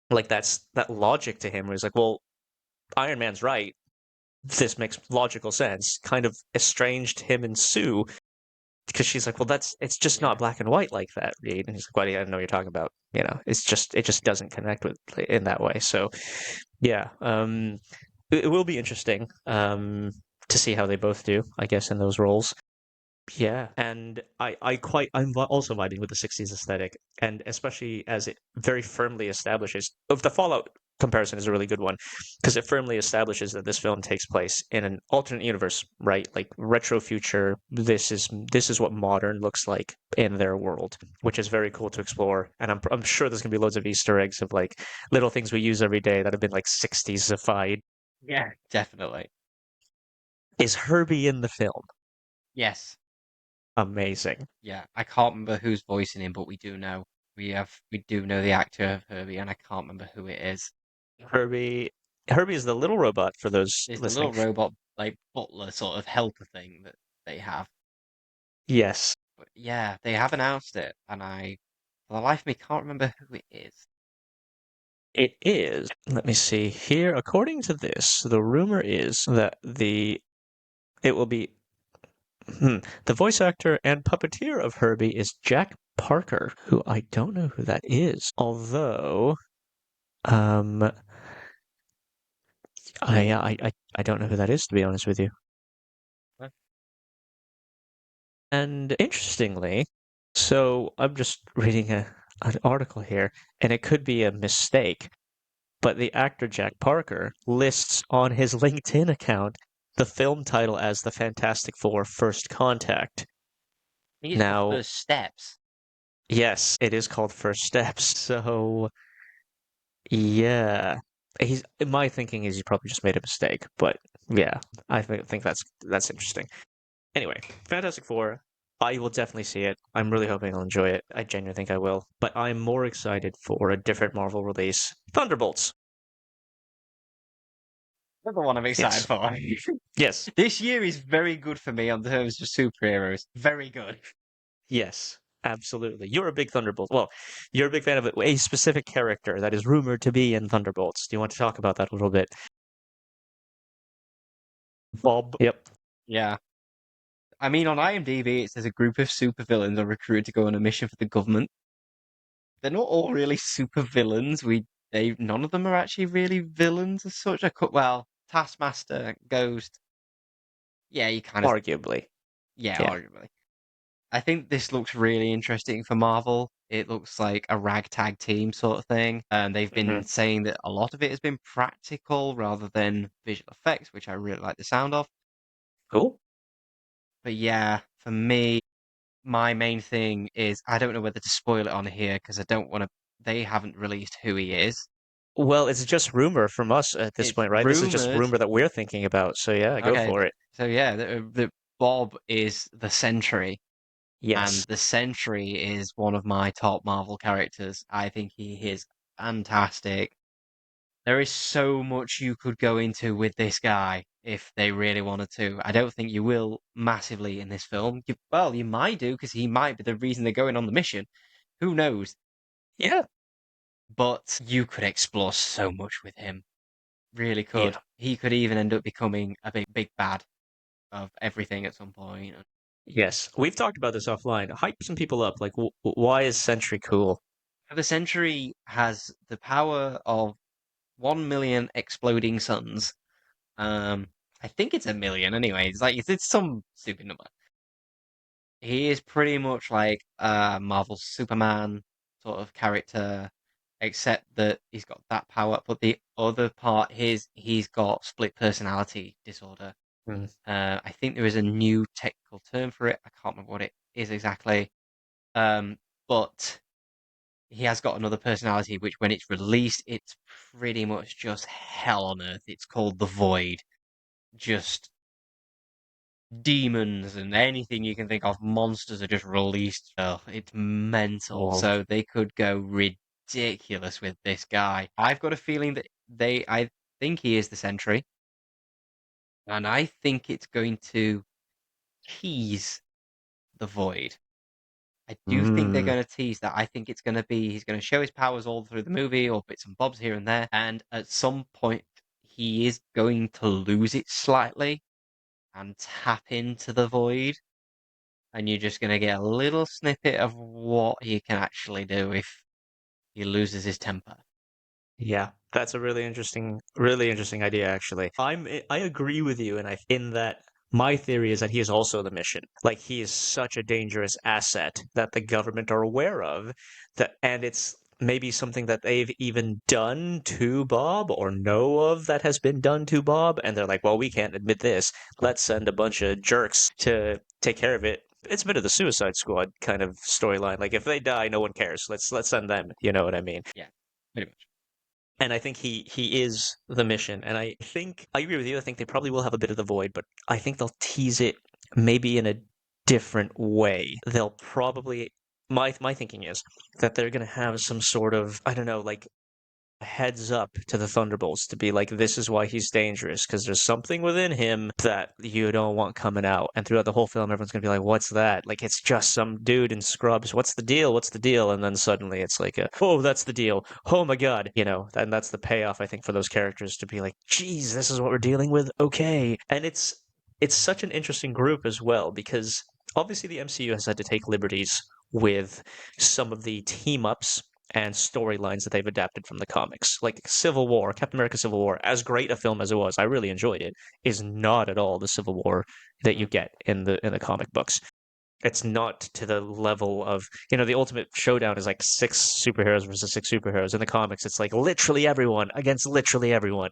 Speaker 1: Like that logic to him was like, well, Iron Man's right. This makes logical sense. Kind of estranged him and Sue because she's like, well, it's just not
Speaker 2: Yeah.
Speaker 1: black and white like that, Reed. And he's like, why do you I know what you're talking about? It just doesn't connect with in that way. So yeah, it will be interesting to see how they both do, I guess, in those roles. Yeah, and I'm also vibing with the '60s aesthetic, and especially as it very firmly establishes of the Fallout. comparison is a really good one because it firmly establishes that this film takes place in an alternate universe, right? Like retro future. This is what modern looks like in their world, which is very cool to explore. And I'm sure there's gonna be loads of Easter eggs of like little things we use every day that have been like 60s-ified.
Speaker 2: Yeah, definitely.
Speaker 1: Is Herbie in the film?
Speaker 2: Yes.
Speaker 1: Amazing.
Speaker 2: Yeah. I can't remember who's voicing him, but we do know the actor of Herbie, and I can't remember who it is.
Speaker 1: Herbie Herbie is the little robot for those
Speaker 2: It's the
Speaker 1: listening.
Speaker 2: little robot like butler sort of helper thing that they have.
Speaker 1: Yes,
Speaker 2: But yeah, they have announced it, and for the life of me, can't remember who it is.
Speaker 1: it is. Let me see here. According to this, the rumor is that it will be the voice actor and puppeteer of Herbie is Jack Parker, who I don't know who that is. Although, um, I don't know who that is, to be honest with you.
Speaker 2: Huh?
Speaker 1: And interestingly, so I'm just reading an article here, and it could be a mistake, but the actor Jack Parker lists on his LinkedIn account the film title as The Fantastic Four: First Contact.
Speaker 2: I think it's called
Speaker 1: Now,
Speaker 2: First Steps.
Speaker 1: yes, it is called First Steps. So, yeah, my thinking is he probably just made a mistake, but yeah, I think that's interesting. Anyway, Fantastic Four, I will definitely see it. I'm really hoping I'll enjoy it. I genuinely think I will. But I'm more excited for a different Marvel release, Thunderbolts.
Speaker 2: That's the one I'm excited
Speaker 1: Yes,
Speaker 2: for.
Speaker 1: yes,
Speaker 2: This year is very good for me on terms of superheroes. Very good.
Speaker 1: yes. Absolutely. You're a big Thunderbolt. Well, you're a big fan of a specific character that is rumored to be in Thunderbolts. Do you want to talk about that a little bit? Bob. Yep.
Speaker 2: Yeah. I mean, on IMDb, it says a group of supervillains are recruited to go on a mission for the government. They're not all really supervillains. None of them are actually really villains as such. Well, Taskmaster, Ghost. Yeah, you kind of,
Speaker 1: Arguably.
Speaker 2: yeah,
Speaker 1: Yeah.
Speaker 2: arguably. I think this looks really interesting for Marvel. It looks like a ragtag team sort of thing. And they've
Speaker 1: Hmm.
Speaker 2: been saying that a lot of it has been practical rather than visual effects, which I really like the sound of.
Speaker 1: Cool.
Speaker 2: But yeah, for me, my main thing is I don't know whether to spoil it on here because I don't want to. They haven't released who he is.
Speaker 1: Well, it's just rumor from us at this
Speaker 2: It's
Speaker 1: point, right? This is just
Speaker 2: rumored.
Speaker 1: rumor that we're thinking about. So yeah, go
Speaker 2: Okay,
Speaker 1: for it.
Speaker 2: so yeah, the Bob is the Sentry, and
Speaker 1: Yes.
Speaker 2: the Sentry is one of my top Marvel characters. I think he is fantastic. There is so much you could go into with this guy if they really wanted to. I don't think you will massively in this film. Well, you might do because he might be the reason they're going on the mission. Who knows?
Speaker 1: Yeah.
Speaker 2: But you could explore so much with him. Really could.
Speaker 1: Yeah.
Speaker 2: He could even end up becoming a big bad of everything at some point.
Speaker 1: Yes. We've talked about this offline. Hype some people up. Like, why is Sentry cool?
Speaker 2: The Sentry has the power of 1 million exploding suns. Um, I think it's a million anyway. It's some stupid number. He is pretty much like a Marvel Superman sort of character, except that he's got that power. But the other part, he's got split personality disorder.
Speaker 1: Mm.
Speaker 2: I think there is a new technical term for it. I can't remember what it is exactly. But he has got another personality, which when it's released, it's pretty much just hell on earth. It's called the Void. Just demons and anything you can think of, monsters are just released. Oh, it's mental.
Speaker 1: Well,
Speaker 2: So they could go ridiculous with this guy. I've got a feeling that I think he is the Sentry, and I think it's going to tease the Void. I do think they're
Speaker 1: mm,
Speaker 2: going to tease that. I think it's going to be he's going to show his powers all through the movie or bits and bobs here and there, and at some point he is going to lose it slightly and tap into the Void. And you're just going to get a little snippet of what he can actually do if he loses his temper.
Speaker 1: yeah. That's a really interesting idea, actually. I agree with you, and in that my theory is that he is also the mission. Like he is such a dangerous asset that the government are aware of, and it's maybe something that they've even done to Bob or know of that has been done to Bob, and they're like, well, we can't admit this. Let's send a bunch of jerks to take care of it. It's a bit of the Suicide Squad kind of storyline. Like if they die, no one cares. Let's send them. You know what I mean?
Speaker 2: Yeah, pretty much.
Speaker 1: And I think he is the mission. And I think I agree with you. I think they probably will have a bit of the void, but I think they'll tease it maybe in a different way. They'll probably my thinking is that they're gonna have some sort of I don't know, like heads up to the Thunderbolts to be like, this is why he's dangerous, because there's something within him that you don't want coming out. And throughout the whole film, everyone's gonna be like, what's that? Like, it's just some dude in scrubs. What's the deal? What's the deal? And then suddenly it's like, oh, that's the deal. Oh my God. And that's the payoff, I think, for those characters to be like, geez, this is what we're dealing with. Okay. And it's such an interesting group as well, because obviously the MCU has had to take liberties with some of the team ups and storylines that they've adapted from the comics. Like Civil War, Captain America Civil War, as great a film as it was, I really enjoyed it, is not at all the Civil War that you
Speaker 2: Mm.
Speaker 1: get in the comic books. It's not to the level of, the ultimate showdown is like six superheroes versus six superheroes. In the comics, it's like literally everyone against literally everyone.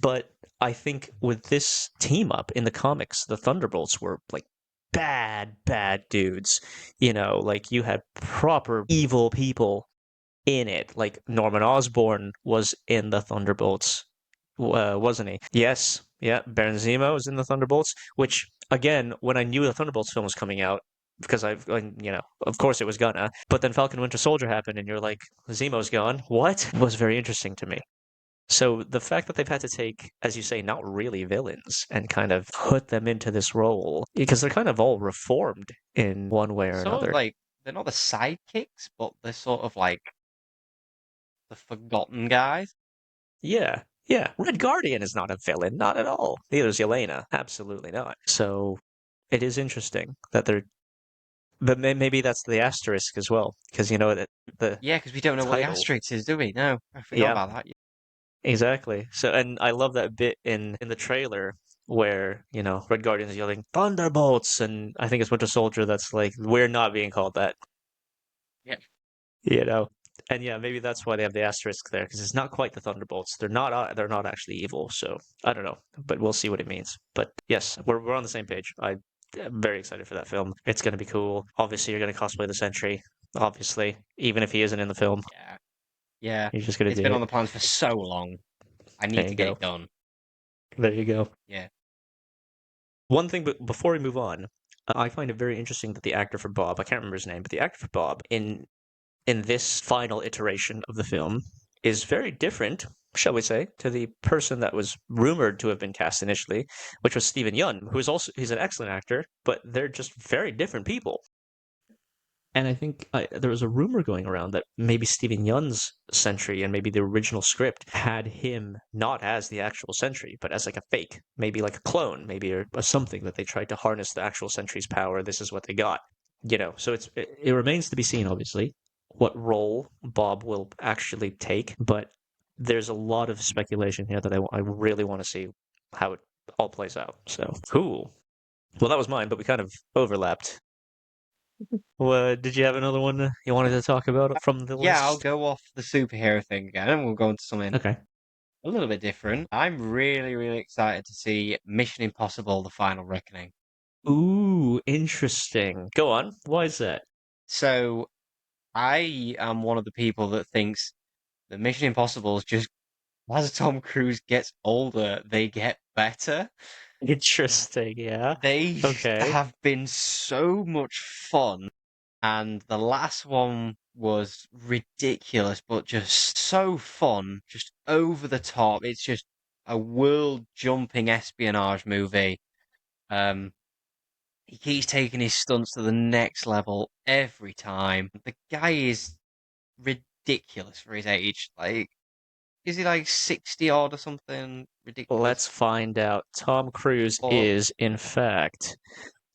Speaker 1: But I think with this team up in the comics, the Thunderbolts were like bad, bad dudes. Like you had proper evil people in it. Like Norman Osborn was in the Thunderbolts, wasn't he? Yes, yeah. Baron Zemo was in the Thunderbolts. Which again, when I knew the Thunderbolts film was coming out, because of course it was gonna. But then Falcon Winter Soldier happened, and you're like, Zemo's gone. What? Was very interesting to me. So the fact that they've had to take, as you say, not really villains and kind of put them into this role, because they're kind of all reformed in one way or
Speaker 2: Sort of
Speaker 1: another.
Speaker 2: like they're not the sidekicks, but they're sort of like the forgotten guys.
Speaker 1: Yeah, yeah. Red Guardian is not a villain, not at all. Neither is Yelena, absolutely not. So it is interesting that they're, but maybe that's the asterisk as well, because that the
Speaker 2: Yeah, because we don't know what the
Speaker 1: title.
Speaker 2: asterisk is, do we? No, I forgot
Speaker 1: Yeah,
Speaker 2: about that.
Speaker 1: exactly. So, and I love that bit in the trailer where Red Guardian is yelling Thunderbolts, and I think it's Winter Soldier that's like, we're not being called that.
Speaker 2: Yeah.
Speaker 1: you know. And yeah, maybe that's why they have the asterisk there because it's not quite the Thunderbolts. They're not actually evil. So I don't know, but we'll see what it means. But yes, we're on the same page. I'm very excited for that film. It's going to be cool. Obviously, you're going to cosplay the Sentry. Obviously, even if he isn't in the film,
Speaker 2: Yeah. Yeah.
Speaker 1: you're just going
Speaker 2: It's
Speaker 1: to do
Speaker 2: been on
Speaker 1: it.
Speaker 2: the plans for so long. I
Speaker 1: There
Speaker 2: need
Speaker 1: you
Speaker 2: to get
Speaker 1: go.
Speaker 2: it done.
Speaker 1: There you go.
Speaker 2: Yeah.
Speaker 1: One thing, but before we move on, I find it very interesting that the actor for Bob, I can't remember his name, but the actor for Bob in this final iteration of the film is very different, shall we say, to the person that was rumored to have been cast initially, which was Stephen Yeun, who is also he's an excellent actor, but they're just very different people. And I think there was a rumor going around that maybe Stephen Yeun's Sentry and maybe the original script had him not as the actual Sentry, but as like a fake, maybe like a clone, maybe or something that they tried to harness the actual Sentry's power. This is what they got, So it remains to be seen, obviously, what role Bob will actually take. But there's a lot of speculation here that I really want to see how it all plays out. So cool. Well, that was mine, but we kind of overlapped. Did you have another one you wanted to talk about from the
Speaker 2: Yeah, I'll
Speaker 1: list?
Speaker 2: go off the superhero thing again and we'll go into something
Speaker 1: Okay.
Speaker 2: a little bit different. I'm really, really excited to see Mission Impossible: The Final Reckoning.
Speaker 1: Ooh, interesting. Go on. Why is that?
Speaker 2: So, I am one of the people that thinks that Mission Impossible is just as Tom Cruise gets older, they get better.
Speaker 1: Interesting, yeah.
Speaker 2: They
Speaker 1: Okay.
Speaker 2: have been so much fun, and the last one was ridiculous, but just so fun, just over the top. It's just a world-jumping espionage movie. Um, he keeps taking his stunts to the next level every time. The guy is ridiculous for his age. Like, is he like 60 odd or something
Speaker 1: Let's
Speaker 2: ridiculous?
Speaker 1: find out. Tom Cruise
Speaker 2: But
Speaker 1: is, in fact,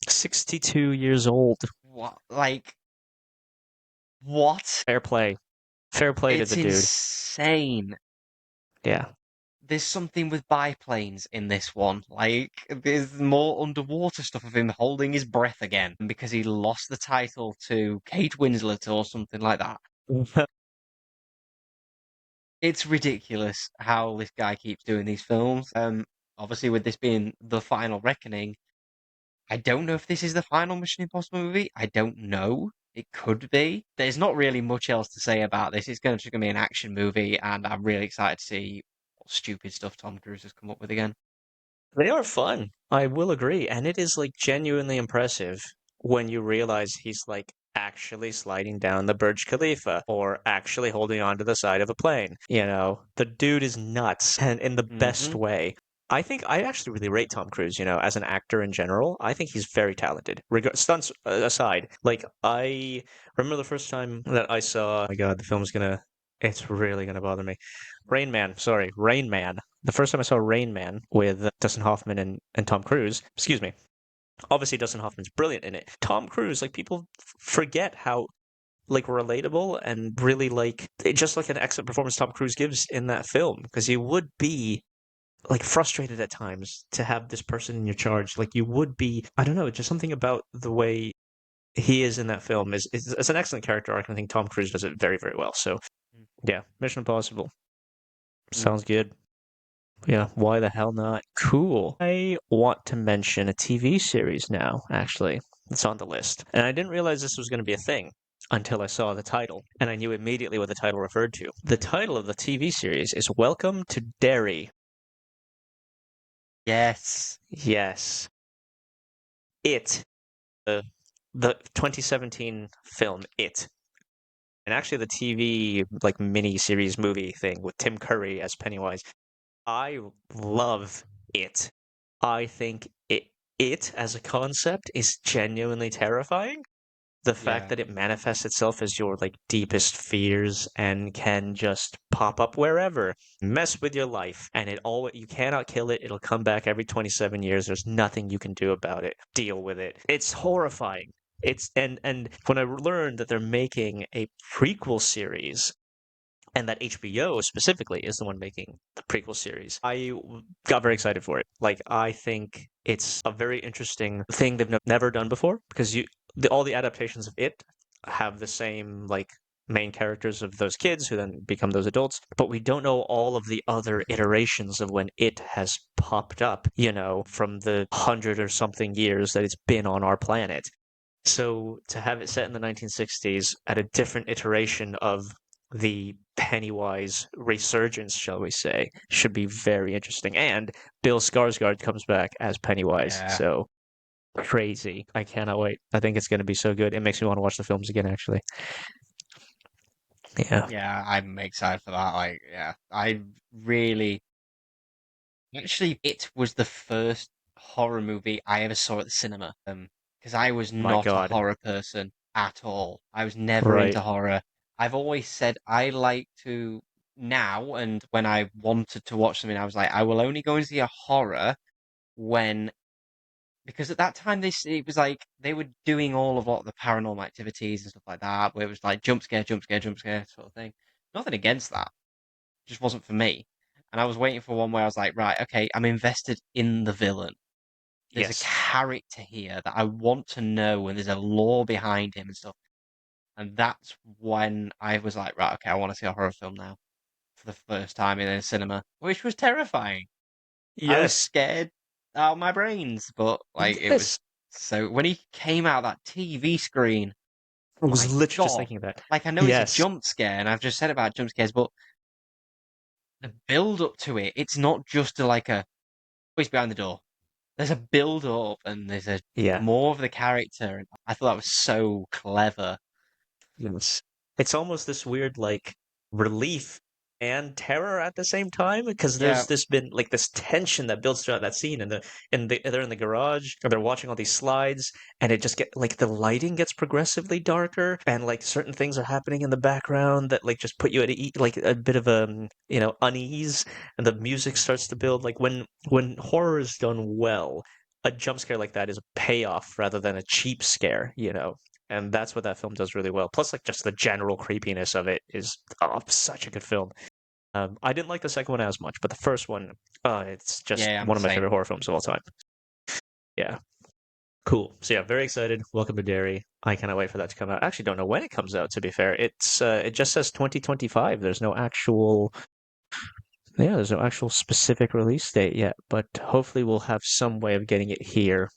Speaker 1: 62 years old.
Speaker 2: what? Like, what?
Speaker 1: Fair play. Fair play to
Speaker 2: It's
Speaker 1: the dude.
Speaker 2: insane.
Speaker 1: Yeah.
Speaker 2: There's something with biplanes in this one. Like, there's more underwater stuff of him holding his breath again because he lost the title to Kate Winslet or something like that. It's ridiculous how this guy keeps doing these films. Obviously with this being the final reckoning, I don't know if this is the final Mission Impossible movie. I don't know. It could be. There's not really much else to say about this. It's just going to be an action movie, and I'm really excited to see what stupid stuff Tom Cruise has come up with again.
Speaker 1: They are fun. I will agree. And it is like genuinely impressive when you realize he's like actually sliding down the Burj Khalifa or actually holding on to the side of a plane. You know, the dude is nuts and in the best
Speaker 2: Hmm.
Speaker 1: way. I think I actually really rate Tom Cruise, you know, as an actor in general. I think he's very talented. Stunts aside, like I remember the first time that I saw, oh my God, the film's gonna, it's really gonna bother me. Rain Man, sorry, Rain Man. The first time I saw Rain Man with Dustin Hoffman and Tom Cruise, excuse me, obviously Dustin Hoffman's brilliant in it. Tom Cruise, like people forget how like relatable and really like just like an excellent performance Tom Cruise gives in that film because you would be like frustrated at times to have this person in your charge. Like you would be, I don't know, just something about the way he is in that film is it's an excellent character arc. And I think Tom Cruise does it very, very well. So yeah, Mission Impossible
Speaker 2: Mm.
Speaker 1: sounds good. Yeah, why the hell not? Cool. I want to mention a TV series now, actually. It's on the list. And I didn't realize this was going to be a thing until I saw the title, and I knew immediately what the title referred to. The title of the TV series is Welcome to Derry.
Speaker 2: Yes.
Speaker 1: Yes. It, the 2017 film It. And actually the TV like mini series movie thing with Tim Curry as Pennywise. I love it. I think it as a concept is genuinely terrifying. The fact
Speaker 2: Yeah.
Speaker 1: that it manifests itself as your like deepest fears and can just pop up wherever, mess with your life, and it all you cannot kill it. It'll come back every 27 years. There's nothing you can do about it. Deal with it. It's horrifying. It's and when I learned that they're making a prequel series and that HBO specifically is the one making the prequel series. Got very excited for it. Like I think it's a very interesting thing they've never done before because all the adaptations of it have the same like main characters of those kids who then become those adults, but we don't know all of the other iterations of when it has popped up, you know, from the 100 or something years that it's been on our planet. So to have it set in the 1960s at a different iteration of the Pennywise resurgence, shall we say, should be very interesting. And Bill Skarsgård comes back as Pennywise,
Speaker 2: Yeah.
Speaker 1: so crazy. I cannot wait. I think it's going to be so good. It makes me want to watch the films again, actually. Yeah.
Speaker 2: Yeah, I'm excited for that. Like, yeah, I really actually it was the first horror movie I ever saw at the cinema. Because I was
Speaker 1: My
Speaker 2: not a
Speaker 1: God.
Speaker 2: horror person at all. I was never into
Speaker 1: Right.
Speaker 2: horror. I've always said I like to now, and when I wanted to watch something, I was like, I will only go and see a horror when because at that time it was like they were doing all of the paranormal activities and stuff like that, where it was like jump scare, jump scare, jump scare sort of thing. Nothing against that, just wasn't for me. And I was waiting for one where I was like, right, okay, I'm invested in the villain. There's a
Speaker 1: Yes.
Speaker 2: character here that I want to know, and there's a lore behind him and stuff. And that's when I was like, right, okay, I want to see a horror film now for the first time in a cinema, which was terrifying. I was
Speaker 1: Yes.
Speaker 2: scared out of my brains, but like it was
Speaker 1: Yes.
Speaker 2: so when he came out that TV screen,
Speaker 1: I was
Speaker 2: my
Speaker 1: literally just
Speaker 2: God.
Speaker 1: thinking of that.
Speaker 2: Like I know it's a
Speaker 1: Yes.
Speaker 2: jump scare, and I've just said about jump scares, but the build up to it, it's not just like a voice behind the door. There's a build up and there's a
Speaker 1: Yeah.
Speaker 2: more of the character. And I thought that was so clever.
Speaker 1: Yes. It's almost this weird like relief and terror at the same time because
Speaker 2: Yeah,
Speaker 1: there's this been like this tension that builds throughout that scene and they're in the garage or they're watching all these slides and it just get like the lighting gets progressively darker and like certain things are happening in the background that like just put you at like a bit of a you know unease and the music starts to build like when horror is done well a jump scare like that is a payoff rather than a cheap scare, you know, and that's what that film does really well. Plus, like just the general creepiness of it is such a good film. I didn't like the second one as much, but the first one, it's just
Speaker 2: yeah, I'm
Speaker 1: one
Speaker 2: the
Speaker 1: of my
Speaker 2: same.
Speaker 1: favorite horror films of all time. Yeah, Cool. So yeah, very excited. Welcome to Derry. I cannot wait for that to come out. I actually don't know when it comes out, to be fair. It just says 2025. There's no actual specific release date yet, but hopefully we'll have some way of getting it here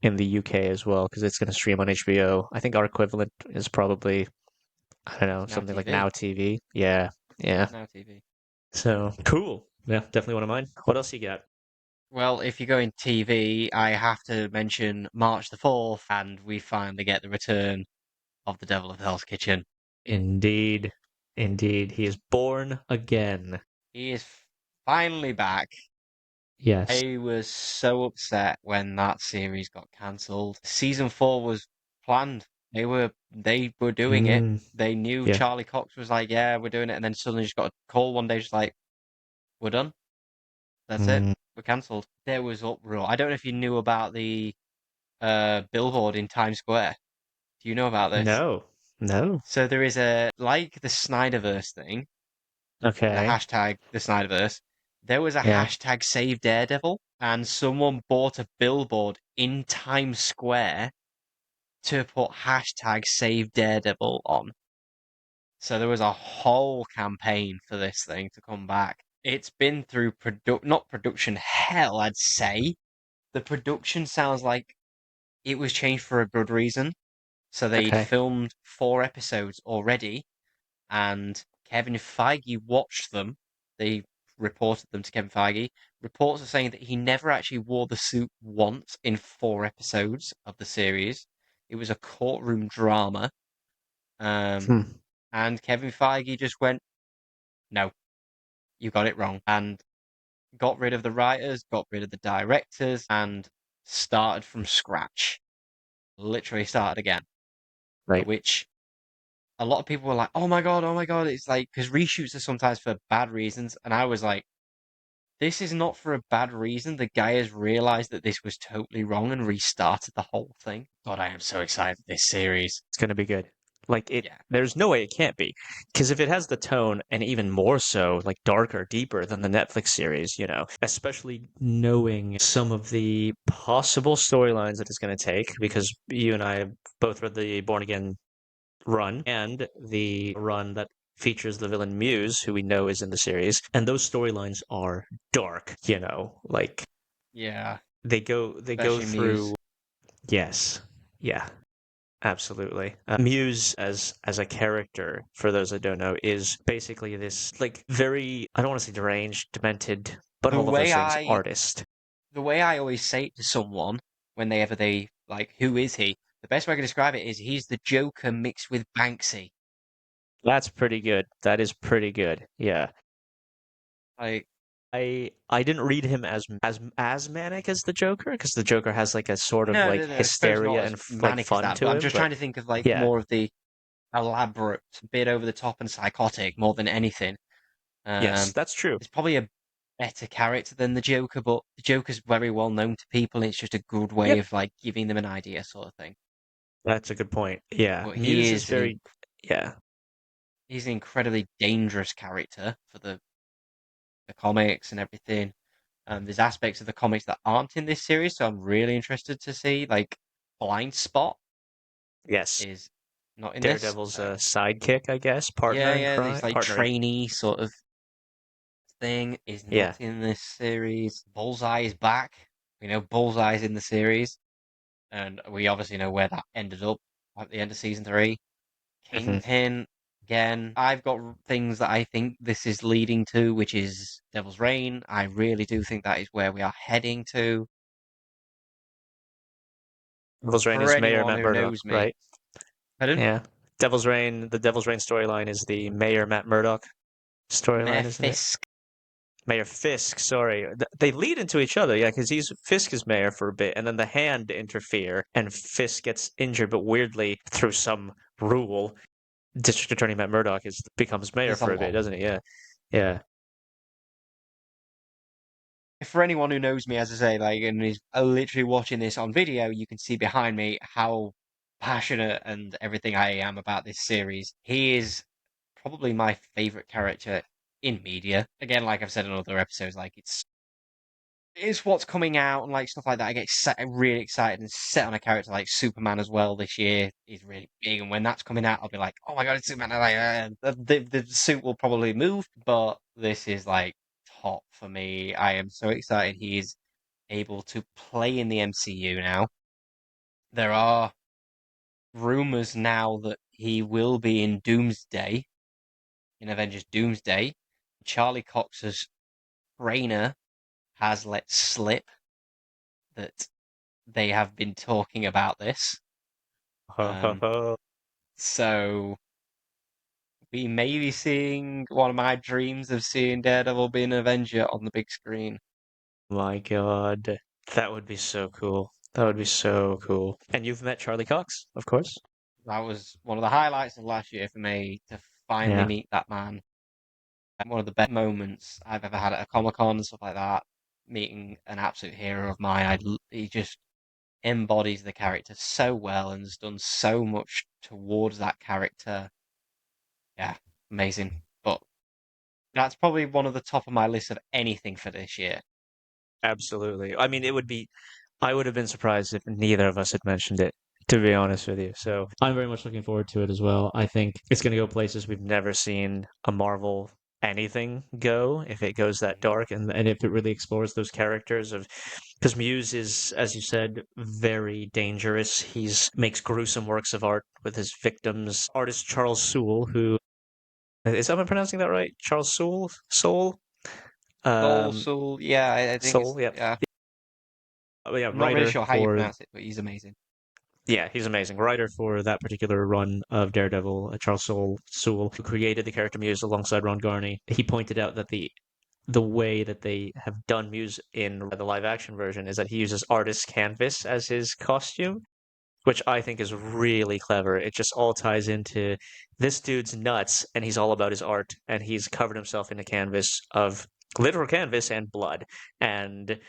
Speaker 1: in the UK as well, because it's going to stream on HBO. I think our equivalent is probably, I don't know,
Speaker 2: It's Now
Speaker 1: something like
Speaker 2: TV.
Speaker 1: Now TV. Yeah, yeah.
Speaker 2: It's Now TV.
Speaker 1: So cool. Yeah, definitely one of mine. What else you got?
Speaker 2: Well, if you're going TV, I have to mention March the 4th, and we finally get the return of the Devil of Hell's Kitchen.
Speaker 1: Indeed, indeed. He is born again.
Speaker 2: He is finally back.
Speaker 1: Yes.
Speaker 2: I was so upset when that series got cancelled. Season 4 was planned. They were doing it.
Speaker 1: Mm,
Speaker 2: They knew
Speaker 1: yeah.
Speaker 2: Charlie Cox was like, yeah, we're doing it, and then suddenly just got a call one day, just like, we're done. That's it.
Speaker 1: Mm,
Speaker 2: We're cancelled. There was uproar. I don't know if you knew about the billboard in Times Square. Do you know about this?
Speaker 1: no, no.
Speaker 2: So there is a like the Snyderverse thing, the
Speaker 1: Okay.
Speaker 2: hashtag the Snyderverse. There was a
Speaker 1: Yeah.
Speaker 2: hashtag Save Daredevil, and someone bought a billboard in Times Square to put hashtag Save Daredevil on. So there was a whole campaign for this thing to come back. It's been through not production hell, I'd say. The production sounds like it was changed for a good reason. So they'd
Speaker 1: Okay.
Speaker 2: filmed 4 episodes already, and Kevin Feige watched them. They reported them to Kevin Feige. Reports are saying that he never actually wore the suit once in 4 episodes of the series. It was a courtroom drama. Um,
Speaker 1: Hmm.
Speaker 2: and Kevin Feige just went, no, you got it wrong. And got rid of the writers, got rid of the directors, and started from scratch. Literally started again.
Speaker 1: Right.
Speaker 2: Which a lot of people were like, oh my God. It's like, because reshoots are sometimes for bad reasons. And I was like, this is not for a bad reason. The guy has realized that this was totally wrong and restarted the whole thing. God, I am so excited for this series.
Speaker 1: It's gonna be good. Like it,
Speaker 2: Yeah.
Speaker 1: there's no way it can't be, because if it has the tone and even more so, like darker, deeper than the Netflix series, especially knowing some of the possible storylines that it's going to take, because you and I both read the Born Again run and the run that features the villain Muse, who we know is in the series, and those storylines are dark, like
Speaker 2: Yeah.
Speaker 1: they go
Speaker 2: Especially
Speaker 1: through.
Speaker 2: Muse.
Speaker 1: Yes, yeah, absolutely. Muse as a character, for those that don't know, is basically this like very, I don't want to say deranged, demented, but
Speaker 2: The
Speaker 1: all of
Speaker 2: way
Speaker 1: those things,
Speaker 2: I
Speaker 1: artist.
Speaker 2: the way I always say it to someone whenever they like, who is he? The best way I can describe it is he's the Joker mixed with Banksy.
Speaker 1: That's pretty good. That is pretty good. Yeah.
Speaker 2: Like,
Speaker 1: I didn't read him as manic as the Joker, because the Joker has like a sort of
Speaker 2: no,
Speaker 1: like
Speaker 2: no, no. I suppose not
Speaker 1: hysteria
Speaker 2: as
Speaker 1: and like
Speaker 2: manic as
Speaker 1: fun
Speaker 2: that, but
Speaker 1: to
Speaker 2: I'm
Speaker 1: him.
Speaker 2: just
Speaker 1: But
Speaker 2: trying to think of like
Speaker 1: yeah,
Speaker 2: more of the elaborate, bit over the top and psychotic more than anything.
Speaker 1: yes,
Speaker 2: Um,
Speaker 1: that's true.
Speaker 2: it's probably a better character than the Joker, but the Joker's very well known to people. And it's just a good way
Speaker 1: Yep,
Speaker 2: of like giving them an idea, sort of thing.
Speaker 1: that's a good point. Yeah,
Speaker 2: But he
Speaker 1: Muse is
Speaker 2: is
Speaker 1: very, yeah,
Speaker 2: he's an incredibly dangerous character for the comics and everything. There's aspects of the comics that aren't in this series, so I'm really interested to see. Like Blind Spot
Speaker 1: yes.
Speaker 2: is not in this,
Speaker 1: Daredevil's
Speaker 2: so
Speaker 1: sidekick, I guess,
Speaker 2: yeah,
Speaker 1: partner in
Speaker 2: yeah.
Speaker 1: crime,
Speaker 2: This like
Speaker 1: partner in,
Speaker 2: trainee sort of thing is not
Speaker 1: yeah.
Speaker 2: in this series. Bullseye is back. We know Bullseye's in the series, and we obviously know where that ended up at the end of season 3.
Speaker 1: Hmm.
Speaker 2: Kingpin, again, I've got things that I think this is leading to, which is Devil's Reign. I really do think that is where we are heading to.
Speaker 1: Devil's Reign
Speaker 2: For
Speaker 1: is Mayor
Speaker 2: anyone
Speaker 1: Matt
Speaker 2: who
Speaker 1: Murdock,
Speaker 2: knows me,
Speaker 1: right?
Speaker 2: pardon?
Speaker 1: Yeah. The Devil's Reign storyline is the Mayor Matt Murdock
Speaker 2: Mayor
Speaker 1: storyline, isn't it?
Speaker 2: Fisk.
Speaker 1: Mayor Fisk, sorry. They lead into each other, yeah, because he's Fisk is mayor for a bit, and then the Hand interfere, and Fisk gets injured, but weirdly, through some rule, District Attorney Matt Murdock becomes mayor
Speaker 2: There's a
Speaker 1: for a bit,
Speaker 2: lot.
Speaker 1: doesn't he? Yeah, yeah.
Speaker 2: For anyone who knows me, as I say, like, and is literally watching this on video, you can see behind me how passionate and everything I am about this series. He is probably my favorite character in media. Again, like I've said in other episodes, like it's what's coming out and like stuff like that. I get really excited and set on a character like Superman as well this year is really big. And when that's coming out, I'll be like, oh my god, it's Superman! The suit will probably move, but this is like top for me. I am so excited he's able to play in the MCU now. There are rumors now that he will be in Doomsday, in Avengers Doomsday. Charlie Cox's trainer has let slip that they have been talking about this. Um, so we may be seeing one of my dreams of seeing Daredevil be an Avenger on the big screen.
Speaker 1: My God, that would be so cool. That would be so cool. And you've met Charlie Cox, of course.
Speaker 2: That was one of the highlights of last year for me to finally
Speaker 1: Yeah,
Speaker 2: meet that man. One of the best moments I've ever had at a Comic Con and stuff like that. Meeting an absolute hero of mine. He just embodies the character so well and has done so much towards that character. Yeah, amazing. But that's probably one of the top of my list of anything for this year.
Speaker 1: absolutely. I mean, it would be, I would have been surprised if neither of us had mentioned it, to be honest with you. So I'm very much looking forward to it as well. I think it's going to go places we've never seen a Marvel anything go if it goes that
Speaker 2: Mhm.
Speaker 1: dark and if it really explores those characters of because Muse is, as you said, very dangerous. He's makes gruesome works of art with his victims. Artist Charles Soule, who is am I pronouncing that right? Charles Soule? Soule? Um
Speaker 2: Soul, yeah, I think it's
Speaker 1: Soule, yeah.
Speaker 2: yeah.
Speaker 1: Yeah,
Speaker 2: I'm not really
Speaker 1: writer
Speaker 2: sure how you
Speaker 1: for
Speaker 2: pronounce it, but he's amazing.
Speaker 1: yeah, he's amazing. Writer for that particular run of Daredevil, Charles Soule, who created the character Muse alongside Ron Garney. He pointed out that the way that they have done Muse in the live action version is that he uses artist canvas as his costume, which I think is really clever. It just all ties into this dude's nuts and he's all about his art and he's covered himself in a canvas of literal canvas and blood. And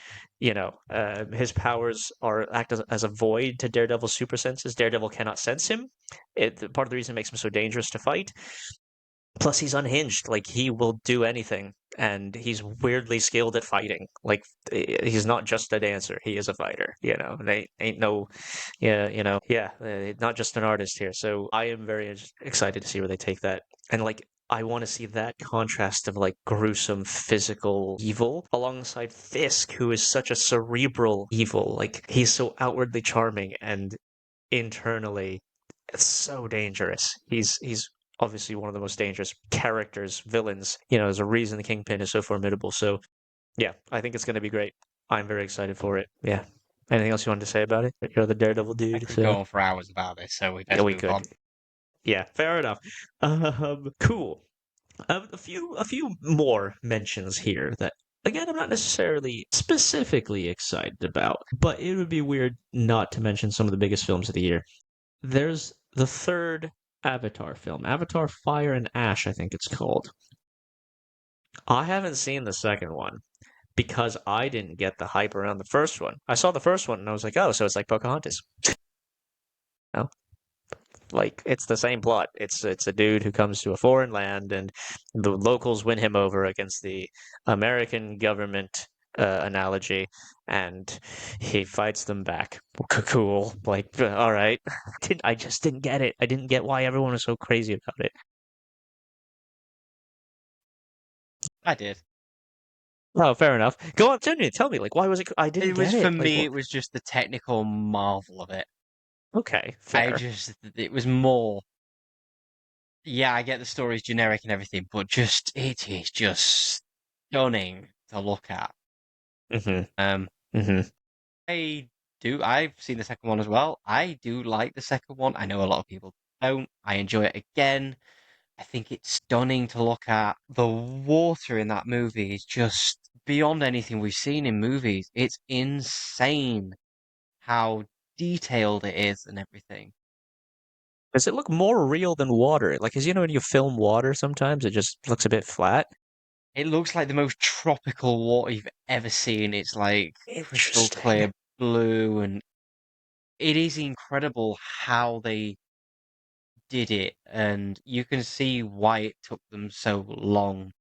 Speaker 1: his powers are act as a void to Daredevil's super senses. Daredevil cannot sense him. Part of the reason it makes him so dangerous to fight. Plus, he's unhinged. Like he will do anything, and he's weirdly skilled at fighting. Like he's not just a dancer; he is a fighter. They ain't no, yeah, yeah, not just an artist here. So I am very excited to see where they take that, and like I want to see that contrast of like gruesome physical evil alongside Fisk, who is such a cerebral evil. Like he's so outwardly charming and internally it's so dangerous. He's obviously one of the most dangerous characters, villains. There's a reason the Kingpin is so formidable. So yeah, I think it's going to be great. I'm very excited for it. Yeah. Anything else you wanted to say about it? You're the Daredevil
Speaker 2: I
Speaker 1: dude,
Speaker 2: could go
Speaker 1: so
Speaker 2: on for hours about this, so we
Speaker 1: yeah,
Speaker 2: best
Speaker 1: we
Speaker 2: move on.
Speaker 1: could. Yeah, fair enough. Cool. A few more mentions here that again I'm not necessarily specifically excited about, but it would be weird not to mention some of the biggest films of the year. There's the third Avatar film, Avatar Fire and Ash, I think it's called. I haven't seen the second one because I didn't get the hype around the first one. I saw the first one and I was like, oh, so it's like Pocahontas. No, like it's the same plot. It's a dude who comes to a foreign land and the locals win him over against the American government analogy, and he fights them back. Cool. Like, all right. I just didn't get it. I didn't get why everyone was so crazy about it.
Speaker 2: I did.
Speaker 1: Oh, fair enough. Go on, tell me, like, why was it? I didn't
Speaker 2: It was
Speaker 1: get
Speaker 2: for
Speaker 1: it. Like,
Speaker 2: me.
Speaker 1: what?
Speaker 2: It was just the technical marvel of it.
Speaker 1: Okay, fair.
Speaker 2: It was more. Yeah, I get the story's generic and everything, but just it is just stunning to look at.
Speaker 1: Mm-hmm.
Speaker 2: Um,
Speaker 1: Mm-hmm.
Speaker 2: I I've seen the second one as well. I do like the second one. I know a lot of people don't. I enjoy it again. I think it's stunning to look at. The water in that movie is just beyond anything we've seen in movies. It's insane how detailed it is and everything.
Speaker 1: Does it look more real than water? Like, 'cause when you film water, sometimes it just looks a bit flat.
Speaker 2: It looks like the most tropical water you've ever seen. It's like crystal
Speaker 1: Interesting.
Speaker 2: clear blue, and it is incredible how they did it. And you can see why it took them so long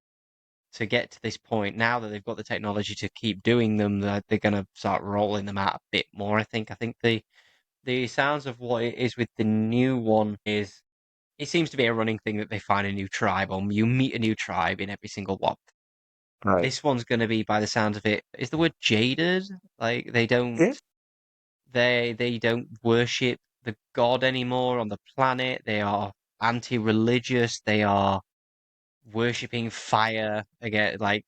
Speaker 2: to get to this point, now that they've got the technology to keep doing them, that they're going to start rolling them out a bit more. I think the sounds of what it is with the new one is it seems to be a running thing that they find a new tribe, or you meet a new tribe in every single one.
Speaker 1: Right.
Speaker 2: This one's going to be, by the sounds of it, is the word jaded? Like
Speaker 1: Yeah.
Speaker 2: they don't worship the god anymore on the planet. They are anti-religious. They are worshipping fire again, like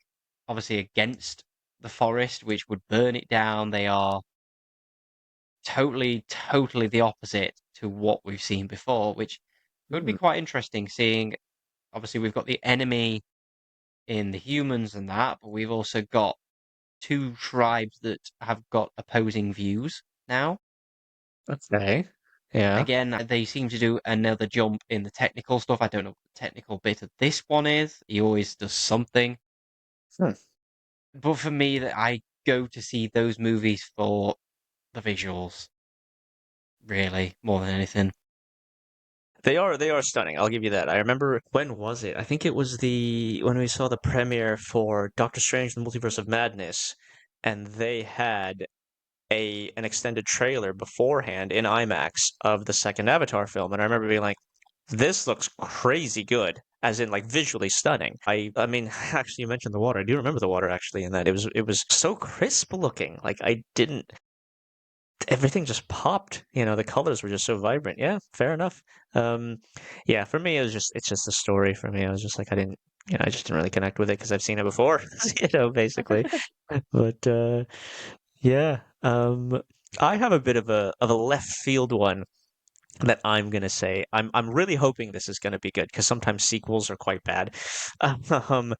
Speaker 2: obviously against the forest, which would burn it down. They are totally the opposite to what we've seen before, which would be
Speaker 1: Hmm.
Speaker 2: quite interesting. Seeing obviously we've got the enemy in the humans and that, but we've also got two tribes that have got opposing views now.
Speaker 1: Okay. Yeah.
Speaker 2: Again, they seem to do another jump in the technical stuff. I don't know what the technical bit of this one is. He always does something.
Speaker 1: Hmm.
Speaker 2: But for me, that I go to see those movies for the visuals, really, more than anything.
Speaker 1: They are stunning. I'll give you that. I remember when was it? I think it was the when we saw the premiere for Doctor Strange: The Multiverse of Madness, and they had a an extended trailer beforehand in IMAX of the second Avatar film, and I remember being like, "This looks crazy good." As in, like visually stunning. I mean, actually, you mentioned the water. I do remember the water actually in that. It was so crisp looking. Like I didn't everything just popped. The colors were just so vibrant. Yeah, fair enough. Um, yeah, for me, it's just a story for me. I was just like, I just didn't really connect with it because I've seen it before, basically. But yeah, I have a bit of a left field one that I'm gonna say. I'm really hoping this is gonna be good because sometimes sequels are quite bad. Um,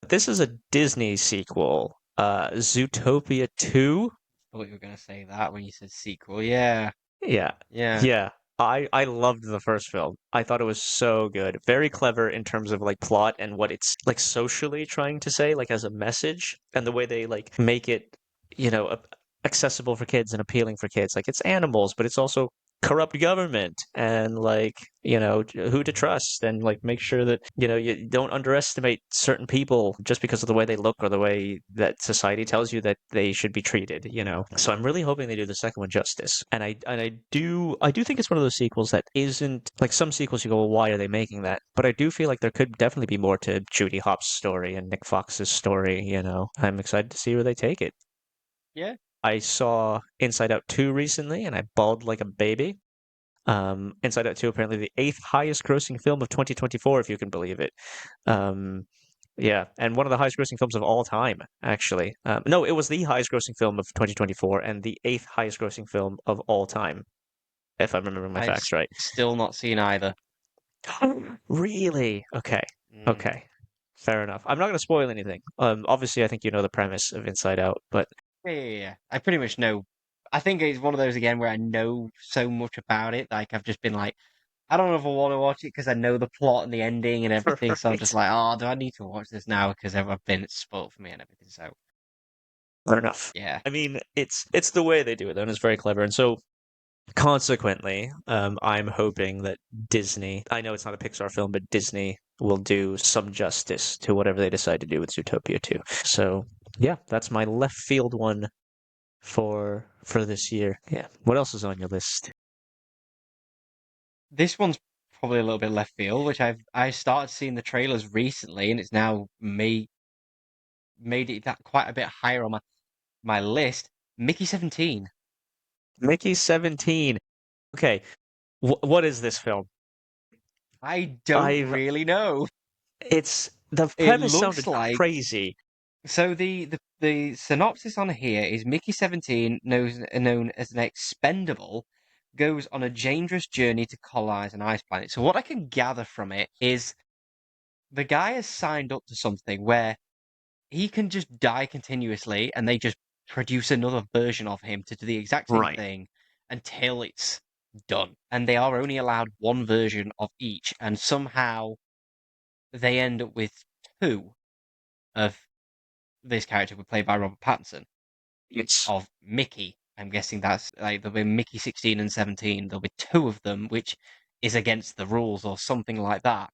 Speaker 1: this is a Disney sequel, Zootopia 2.
Speaker 2: I thought you were going to say that when you said sequel. Yeah,
Speaker 1: Yeah.
Speaker 2: yeah.
Speaker 1: Yeah. I loved the first film. I thought it was so good. Very clever in terms of like plot and what it's like socially trying to say, like as a message, and the way they like make it, accessible for kids and appealing for kids. Like it's animals, but it's also corrupt government and like, who to trust and like make sure that, you don't underestimate certain people just because of the way they look or the way that society tells you that they should be treated. So I'm really hoping they do the second one justice. And I do think it's one of those sequels that isn't like some sequels you go, well, why are they making that? But I do feel like there could definitely be more to Judy Hopps' story and Nick Fox's story. I'm excited to see where they take it.
Speaker 2: Yeah.
Speaker 1: I saw Inside Out 2 recently and I bawled like a baby. Inside Out 2 apparently the eighth highest grossing film of 2024, if you can believe it. Um, yeah, and one of the highest grossing films of all time, actually. No, it was the highest grossing film of 2024 and the eighth highest grossing film of all time, if I'm remembering my
Speaker 2: I've
Speaker 1: facts right.
Speaker 2: still not seen either.
Speaker 1: Really? Okay.
Speaker 2: Mm.
Speaker 1: Okay. Fair enough. I'm not going to spoil anything. Obviously, I think you know the premise of Inside Out, but
Speaker 2: Yeah. I pretty much know. I think it's one of those again where I know so much about it. Like I've just been like, I don't know if I want to watch it because I know the plot and the ending and everything. So I'm just
Speaker 1: right.
Speaker 2: like, oh, do I need to watch this now? Because I've been spoiled for me and everything. So
Speaker 1: Fair enough.
Speaker 2: yeah,
Speaker 1: I mean, it's the way they do it, though, and it's very clever. And so consequently, I'm hoping that Disney, I know it's not a Pixar film, but Disney will do some justice to whatever they decide to do with Zootopia 2. So, yeah, that's my left field one for this year. Yeah. What else is on your list?
Speaker 2: this one's probably a little bit left field, which I started seeing the trailers recently, and it's now made it that quite a bit higher on my list. Mickey 17.
Speaker 1: Mickey 17. Okay, what is this film?
Speaker 2: I don't
Speaker 1: I've
Speaker 2: really know.
Speaker 1: it's the
Speaker 2: It
Speaker 1: premise
Speaker 2: looks
Speaker 1: sounded
Speaker 2: like
Speaker 1: crazy.
Speaker 2: so the synopsis on here is Mickey 17, known as an expendable, goes on a dangerous journey to colonize an ice planet. So what I can gather from it is the guy has signed up to something where he can just die continuously and they just produce another version of him to do the exact same
Speaker 1: Right.
Speaker 2: thing until it's done. And they are only allowed one version of each, and somehow they end up with two of this character played by Robert Pattinson
Speaker 1: It's
Speaker 2: of Mickey. I'm guessing that's like there'll be Mickey 16 and 17. There'll be two of them, which is against the rules or something like that.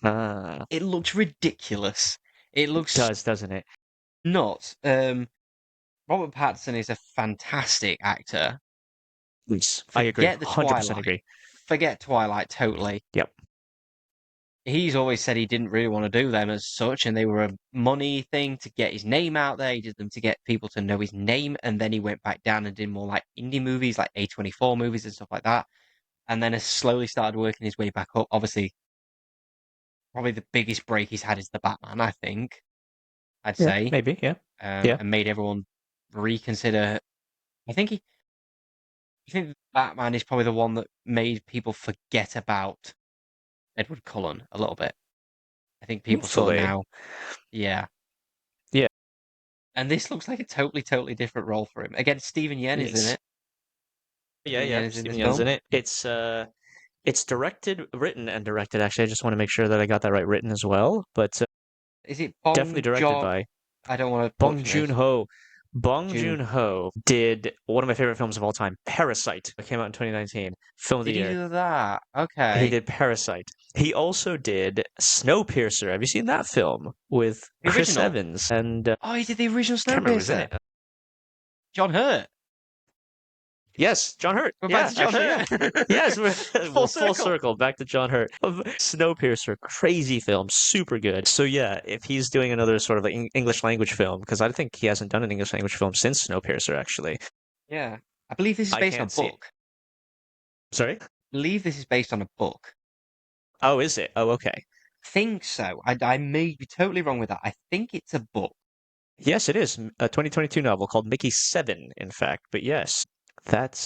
Speaker 1: uh,
Speaker 2: It looks ridiculous. It looks
Speaker 1: Does, doesn't it?
Speaker 2: nuts. Robert Pattinson is a fantastic actor.
Speaker 1: Yes, I agree.
Speaker 2: Forget the
Speaker 1: 100%
Speaker 2: Twilight.
Speaker 1: agree.
Speaker 2: Forget Twilight totally.
Speaker 1: Yep.
Speaker 2: He's always said he didn't really want to do them as such, and they were a money thing to get his name out there. He did them to get people to know his name, and then he went back down and did more like indie movies, like A24 movies and stuff like that. And then has slowly started working his way back up. Obviously, probably the biggest break he's had is the Batman, I think, I'd
Speaker 1: Yeah,
Speaker 2: say,
Speaker 1: maybe. Yeah. Yeah.
Speaker 2: and made everyone reconsider. I think I think Batman is probably the one that made people forget about Edward Cullen a little bit. I think people sort of
Speaker 1: Hopefully.
Speaker 2: now, yeah.
Speaker 1: Yeah.
Speaker 2: And this looks like a totally different role for him. Again, Stephen Yen is in
Speaker 1: Yes.
Speaker 2: it.
Speaker 1: Yeah,
Speaker 2: Stephen Yen
Speaker 1: yeah.
Speaker 2: is in
Speaker 1: Stephen
Speaker 2: this
Speaker 1: Yeun's
Speaker 2: film.
Speaker 1: in it. It's directed, written, and directed. Actually, I just want to make sure that I got that right. Written as well, but
Speaker 2: Is it
Speaker 1: definitely
Speaker 2: Bong
Speaker 1: directed
Speaker 2: Joon?
Speaker 1: by
Speaker 2: I don't want to
Speaker 1: Bong
Speaker 2: butcher this.
Speaker 1: Joon-ho. Bong
Speaker 2: June.
Speaker 1: Joon-ho did one of my favorite films of all time, Parasite. It came out in 2019. Film of the
Speaker 2: Did he
Speaker 1: year.
Speaker 2: do that?
Speaker 1: He
Speaker 2: Okay.
Speaker 1: did Parasite. He also did Snowpiercer. Have you seen that film with
Speaker 2: The
Speaker 1: Chris
Speaker 2: original.
Speaker 1: Evans and
Speaker 2: Oh, he did the original
Speaker 1: can't remember who's in
Speaker 2: Snowpiercer.
Speaker 1: it.
Speaker 2: John Hurt.
Speaker 1: Yes, John Hurt.
Speaker 2: We're back
Speaker 1: Yeah,
Speaker 2: to John
Speaker 1: actually, yeah.
Speaker 2: Hurt.
Speaker 1: Yes, we're,
Speaker 2: Full
Speaker 1: well, full
Speaker 2: circle.
Speaker 1: circle back to John Hurt. Snowpiercer, crazy film, super good. So yeah, if he's doing another sort of like English language film, because I think he hasn't done an English language film since Snowpiercer, actually,
Speaker 2: Yeah. I believe this is
Speaker 1: I
Speaker 2: based on
Speaker 1: can't
Speaker 2: a
Speaker 1: see it.
Speaker 2: book.
Speaker 1: Sorry?
Speaker 2: I believe this is based on a book.
Speaker 1: Oh, is it? Oh, okay.
Speaker 2: Think so. I may be totally wrong with that. I think it's a book.
Speaker 1: Yes, it is a 2022 novel called Mickey 7, in fact. But yes,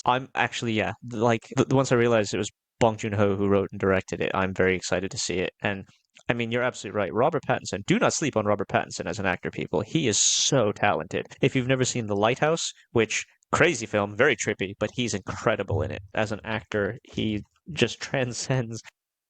Speaker 1: I'm actually, yeah, like once I realized it was Bong Joon-ho who wrote and directed it, I'm very excited to see it. And I mean, you're absolutely right. Robert Pattinson, do not sleep on Robert Pattinson as an actor, people. He is so talented. If you've never seen The Lighthouse, which crazy film, very trippy, but he's incredible in it. As an actor, he just transcends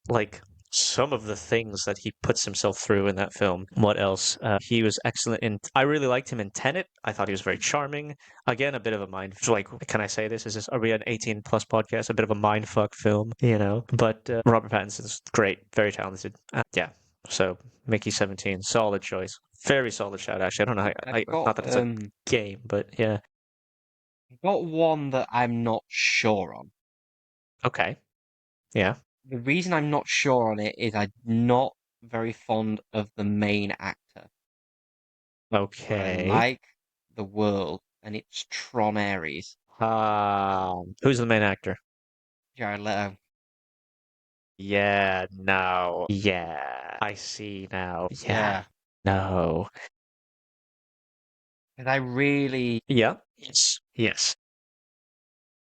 Speaker 1: like some of the things that he puts himself through in that film. What else? He was excellent in. I really liked him in Tenet. I thought he was very charming. Again, a bit of a mind. Like, can I say this? Is this? Are we an 18 plus podcast? A bit of a mind fuck film, you know. But Robert Pattinson's great, very talented. Yeah. So Mickey 17, solid choice. Very solid shout. Actually, I don't know.
Speaker 2: I've got
Speaker 1: Not that it's a game, but yeah.
Speaker 2: I've got one that I'm not sure on.
Speaker 1: Okay. Yeah.
Speaker 2: The reason I'm not sure on it is I'm not very fond of the main actor, but I
Speaker 1: Okay.
Speaker 2: like the world, and it's Tron Ares,
Speaker 1: Who's the main actor?
Speaker 2: Jared Leto.
Speaker 1: Yeah, no. Yeah, I see now. Yeah,
Speaker 2: Yeah,
Speaker 1: no.
Speaker 2: and I really,
Speaker 1: Yeah. Yes. Yes.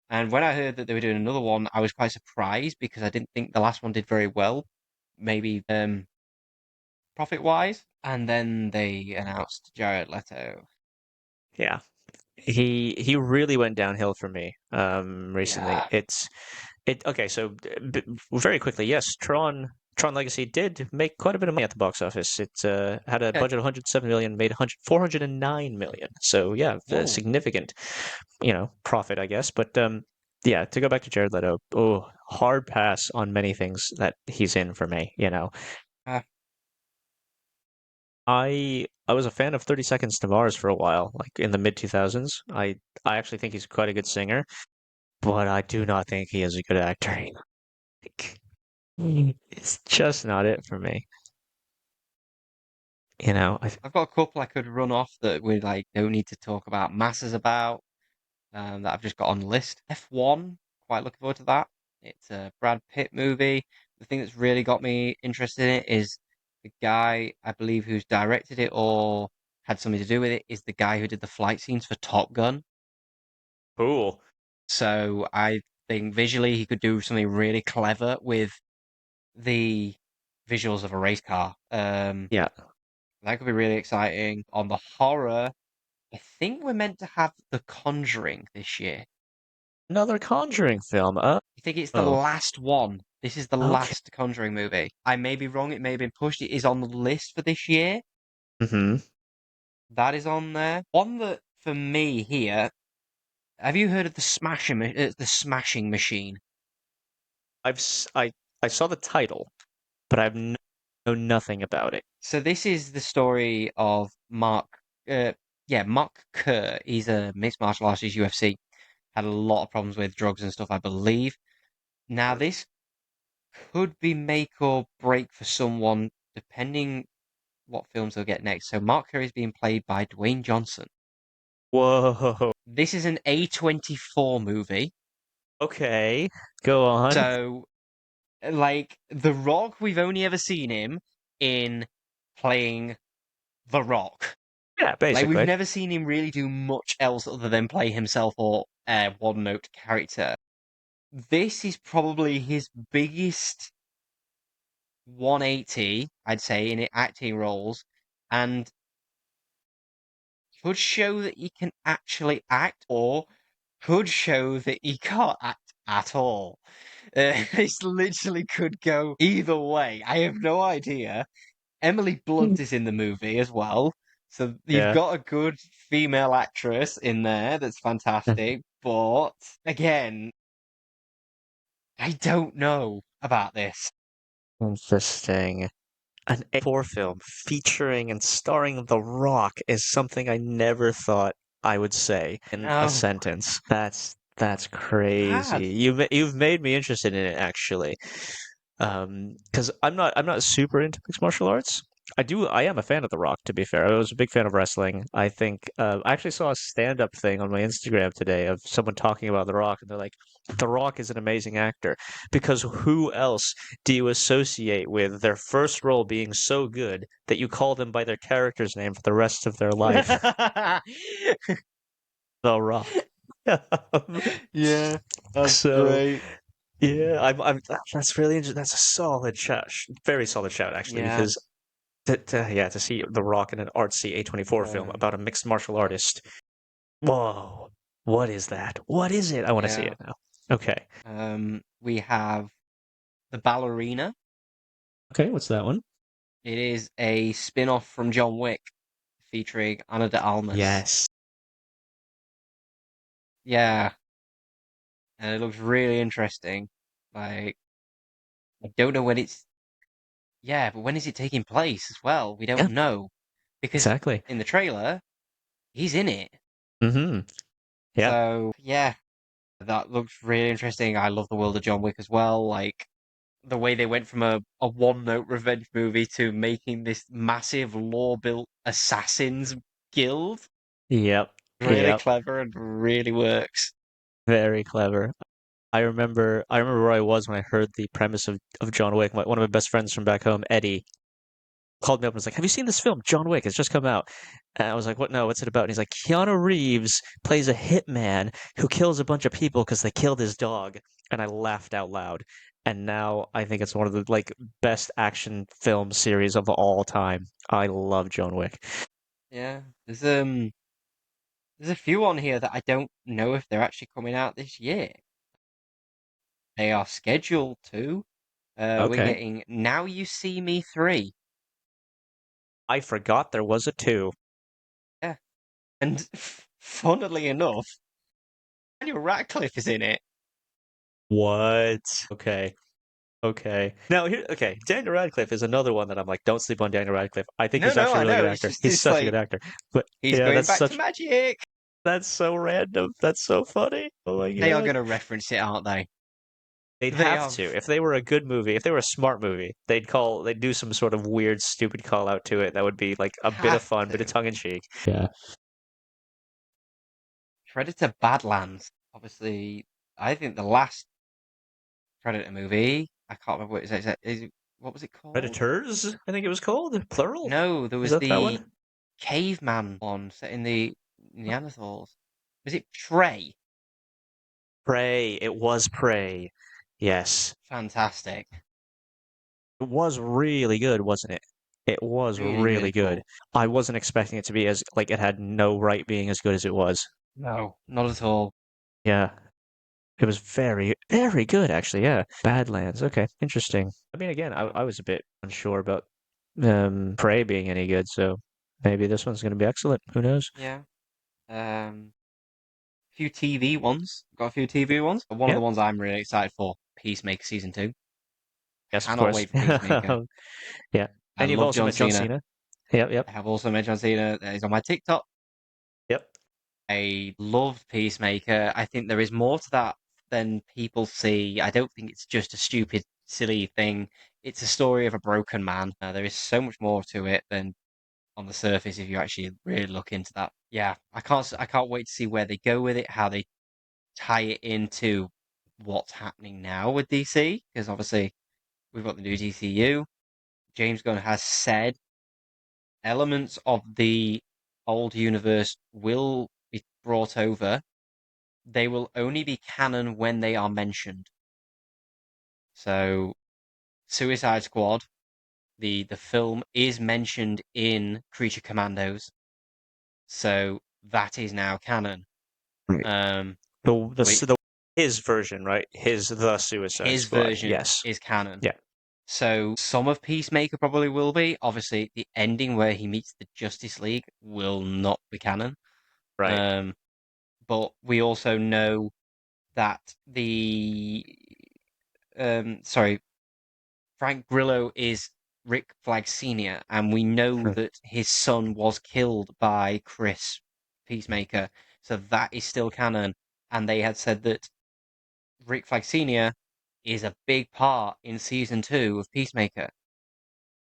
Speaker 2: and when I heard that they were doing another one, I was quite surprised because I didn't think the last one did very well, maybe profit wise. And then they announced Jared Leto.
Speaker 1: Yeah. He really went downhill for me recently.
Speaker 2: Yeah,
Speaker 1: It okay, so very quickly, yes, Tron Legacy did make quite a bit of money at the box office. It had a
Speaker 2: okay.
Speaker 1: budget of 107 million, made 100 409 million. So yeah, a
Speaker 2: Oh,
Speaker 1: significant, profit, I guess. But yeah, to go back to Jared Leto, oh, hard pass on many things that he's in for me.
Speaker 2: uh,
Speaker 1: I was a fan of 30 Seconds to Mars for a while, like in the mid 2000s. I actually think he's quite a good singer, but I do not think he is a good actor. Like, it's just not it for me. You know,
Speaker 2: I've got a couple I could run off that we like don't need to talk about masses about. That I've just got on the list. F1, quite looking forward to that. It's a Brad Pitt movie. The thing that's really got me interested in it is the guy, I believe, who's directed it or had something to do with it, is the guy who did the flight scenes for Top Gun.
Speaker 1: cool.
Speaker 2: So I think visually he could do something really clever with the visuals of a race car.
Speaker 1: Yeah.
Speaker 2: That could be really exciting. On the horror, I think we're meant to have The Conjuring this year.
Speaker 1: Another Conjuring film.
Speaker 2: I think it's the
Speaker 1: Oh,
Speaker 2: last one. This is the
Speaker 1: okay.
Speaker 2: last Conjuring movie. I may be wrong. It may have been pushed. It is on the list for this year.
Speaker 1: hmm
Speaker 2: That is on there. One that for me here. Have you heard of the Smashing Machine?
Speaker 1: I saw the title, but I've no. Know nothing about it.
Speaker 2: So this is the story of Mark. Uh, yeah, Mark Kerr. He's a mixed martial artist, UFC. Had a lot of problems with drugs and stuff, I believe. Now this could be make or break for someone, depending what films they'll get next. So Mark Kerr is being played by Dwayne Johnson.
Speaker 1: Whoa.
Speaker 2: This is an A24 movie.
Speaker 1: Okay. Go on.
Speaker 2: So, like, The Rock, we've only ever seen him in playing The Rock.
Speaker 1: Yeah,
Speaker 2: Like, we've
Speaker 1: basically.
Speaker 2: never seen him really do much else other than play himself or a one-note character. This is probably his biggest 180, I'd say, in acting roles, and could show that he can actually act, or could show that he can't act at all. This literally could go either way. I have no idea. Emily
Speaker 1: Hmm.
Speaker 2: Blunt is in the movie as well. So you've
Speaker 1: Yeah.
Speaker 2: got a good female actress in there that's fantastic. But again, I don't know about this.
Speaker 1: Interesting. An A4 film featuring and starring The Rock is something I never thought I would say in a
Speaker 2: No,
Speaker 1: sentence. That's crazy.
Speaker 2: bad.
Speaker 1: You've made me interested in it actually. Because I'm not super into mixed martial arts. I am a fan of The Rock, to be fair. I was a big fan of wrestling. I think I actually saw a stand-up thing on my Instagram today of someone talking about The Rock, and they're like, The Rock is an amazing actor because who else do you associate with their first role being so good that you call them by their character's name for the rest of their life? The Rock.
Speaker 2: Yeah, that's
Speaker 1: So
Speaker 2: great.
Speaker 1: yeah, that's really interesting. That's a solid shout, very solid shout actually,
Speaker 2: Yeah,
Speaker 1: because yeah, to see The Rock in an artsy A24 film
Speaker 2: um,
Speaker 1: about a mixed martial artist. Whoa, what is that? What is it? I want to see
Speaker 2: yeah.
Speaker 1: it now. Okay.
Speaker 2: We have The Ballerina.
Speaker 1: Okay, what's that one?
Speaker 2: It is a spin-off from John Wick featuring Ana de Almas.
Speaker 1: Yes.
Speaker 2: Yeah, and it looks really interesting. Like, I don't know when it's, yeah, but when is it taking place as well? We don't
Speaker 1: Yeah,
Speaker 2: know. Because
Speaker 1: exactly.
Speaker 2: in the trailer, he's in it.
Speaker 1: Mm-hmm. Yeah.
Speaker 2: So, yeah, that looks really interesting. I love the world of John Wick as well. Like, the way they went from a one-note revenge movie to making this massive law-built assassins guild.
Speaker 1: Yep.
Speaker 2: Really
Speaker 1: Yep.
Speaker 2: clever and really works.
Speaker 1: Very clever. I remember where I was when I heard the premise of John Wick. One of my best friends from back home, Eddie, called me up and was like, "Have you seen this film, John Wick? It's just come out." And I was like, "What? No, what's it about?" And he's like, "Keanu Reeves plays a hitman who kills a bunch of people because they killed his dog." And I laughed out loud. And now I think it's one of the best action film series of all time. I love John Wick.
Speaker 2: Yeah, there's a few on here that I don't know if they're actually coming out this year. They are scheduled to. We're
Speaker 1: Okay.
Speaker 2: getting Now You See Me 3.
Speaker 1: I forgot there was a two.
Speaker 2: Yeah, and funnily enough, Daniel Radcliffe is in it.
Speaker 1: What? Okay. Okay. Now here, okay, Daniel Radcliffe is another one that I'm like, don't sleep on Daniel Radcliffe. I think
Speaker 2: No,
Speaker 1: he's
Speaker 2: no,
Speaker 1: actually a
Speaker 2: I
Speaker 1: really
Speaker 2: know.
Speaker 1: good
Speaker 2: It's
Speaker 1: actor.
Speaker 2: just
Speaker 1: He's
Speaker 2: it's
Speaker 1: such a good
Speaker 2: like
Speaker 1: actor. But
Speaker 2: he's
Speaker 1: yeah,
Speaker 2: going back to magic.
Speaker 1: that's so random. That's so funny. Oh my
Speaker 2: They are
Speaker 1: God.
Speaker 2: going to reference it, aren't they?
Speaker 1: They'd
Speaker 2: They
Speaker 1: have
Speaker 2: are.
Speaker 1: to. If they were a good movie, if they were a smart movie, they'd do some sort of weird, stupid call out to it that would be like a bit of
Speaker 2: Have
Speaker 1: fun, bit of
Speaker 2: to.
Speaker 1: tongue in cheek. Yeah.
Speaker 2: Predator Badlands. Obviously, I think the last Predator movie. I can't remember what it is. What was it called?
Speaker 1: Predators, I think it was called. Plural.
Speaker 2: No, there
Speaker 1: Is
Speaker 2: was
Speaker 1: that
Speaker 2: the
Speaker 1: one?
Speaker 2: caveman one set in the Neanderthals. Was it Prey?
Speaker 1: Prey. It was Prey. Yes.
Speaker 2: Fantastic.
Speaker 1: It was really good, wasn't it? It was
Speaker 2: Really,
Speaker 1: really
Speaker 2: really
Speaker 1: good.
Speaker 2: cool.
Speaker 1: I wasn't expecting it to be as like it had no right being as good as it was.
Speaker 2: No, not at all.
Speaker 1: Yeah. It was very, very good actually, yeah. Badlands. Okay, interesting. I mean again,
Speaker 2: Yeah.
Speaker 1: I was a bit unsure about Prey being any good, so maybe this one's gonna be excellent. Who knows?
Speaker 2: Yeah. Few TV ones. Got a few TV ones. But one of
Speaker 1: Yeah.
Speaker 2: the ones I'm really excited for, Peacemaker season 2.
Speaker 1: Yes, of
Speaker 2: Cannot
Speaker 1: course.
Speaker 2: wait for Peacemaker.
Speaker 1: Yeah.
Speaker 2: I
Speaker 1: And you've
Speaker 2: love
Speaker 1: also
Speaker 2: John
Speaker 1: met John
Speaker 2: Cena.
Speaker 1: Cena. Yep, yep,
Speaker 2: I have also met John Cena. That is on my TikTok.
Speaker 1: yep.
Speaker 2: I loved Peacemaker. I think there is more to that than people see. I don't think it's just a stupid, silly thing. It's a story of a broken man. There is so much more to it than on the surface if you actually really look into that. Yeah, I can't wait to see where they go with it, how they tie it into what's happening now with DC, because obviously we've got the new DCU. James Gunn has said elements of the old universe will be brought over. They will only be canon when they are mentioned. So, Suicide Squad, the film, is mentioned in Creature Commandos, so that is now canon.
Speaker 1: Right.
Speaker 2: Um, we,
Speaker 1: The his version, right? The Suicide
Speaker 2: his
Speaker 1: Squad.
Speaker 2: version
Speaker 1: Yes.
Speaker 2: is canon.
Speaker 1: Yeah.
Speaker 2: So some of Peacemaker probably will be. Obviously, the ending where he meets the Justice League will not be canon.
Speaker 1: Right.
Speaker 2: Um, but we also know that the sorry, Frank Grillo is Rick Flag Sr., and we know
Speaker 1: Hmm.
Speaker 2: that his son was killed by Chris Peacemaker, so that is still canon. And they had said that Rick Flag Sr. is a big part in season 2 of Peacemaker.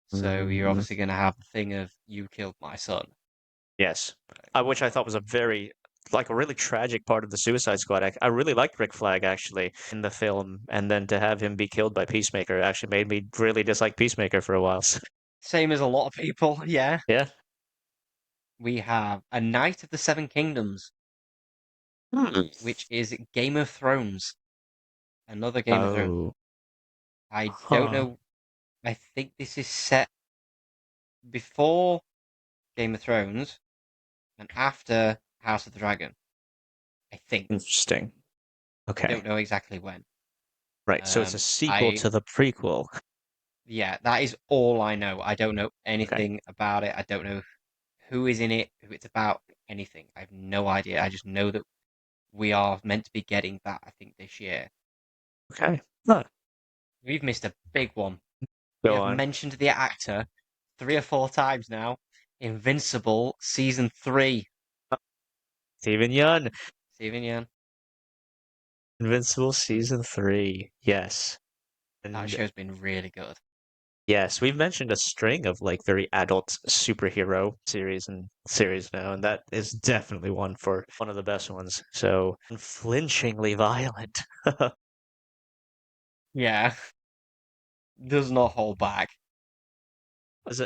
Speaker 2: So you're
Speaker 1: Mm,
Speaker 2: obviously going to have the thing of you killed my son.
Speaker 1: yes. Which I
Speaker 2: But
Speaker 1: thought was a very like a really tragic part of the Suicide Squad. I really liked Rick Flag actually in the film, and then to have him be killed by Peacemaker actually made me really dislike Peacemaker for a while.
Speaker 2: same as a lot of people, yeah.
Speaker 1: Yeah.
Speaker 2: We have A Knight of the Seven Kingdoms,
Speaker 1: Hmm.
Speaker 2: which is Game of Thrones. Another Game of Thrones.
Speaker 1: Oh.
Speaker 2: I don't
Speaker 1: Huh.
Speaker 2: know. I think this is set before Game of Thrones and after House of the Dragon. I think.
Speaker 1: Interesting. Okay.
Speaker 2: Don't know exactly when.
Speaker 1: Right. So it's a sequel
Speaker 2: I
Speaker 1: to the prequel.
Speaker 2: Yeah, that is all I know. I don't know
Speaker 1: Okay.
Speaker 2: anything about it. I don't know who is in it, who it's about, anything. I have no idea. I just know that we are meant to be getting that, I think, this year.
Speaker 1: Okay. Huh.
Speaker 2: We've missed a big one. We
Speaker 1: Go
Speaker 2: have
Speaker 1: on.
Speaker 2: mentioned the actor 3 or 4 times now. Invincible season 3.
Speaker 1: Steven Yeun,
Speaker 2: Steven Yeun.
Speaker 1: Invincible season 3. Yes.
Speaker 2: That
Speaker 1: And
Speaker 2: show's been really good.
Speaker 1: yes, we've mentioned a string of like very adult superhero series now, and that is definitely one of the best ones. So unflinchingly violent.
Speaker 2: Yeah, does not hold back.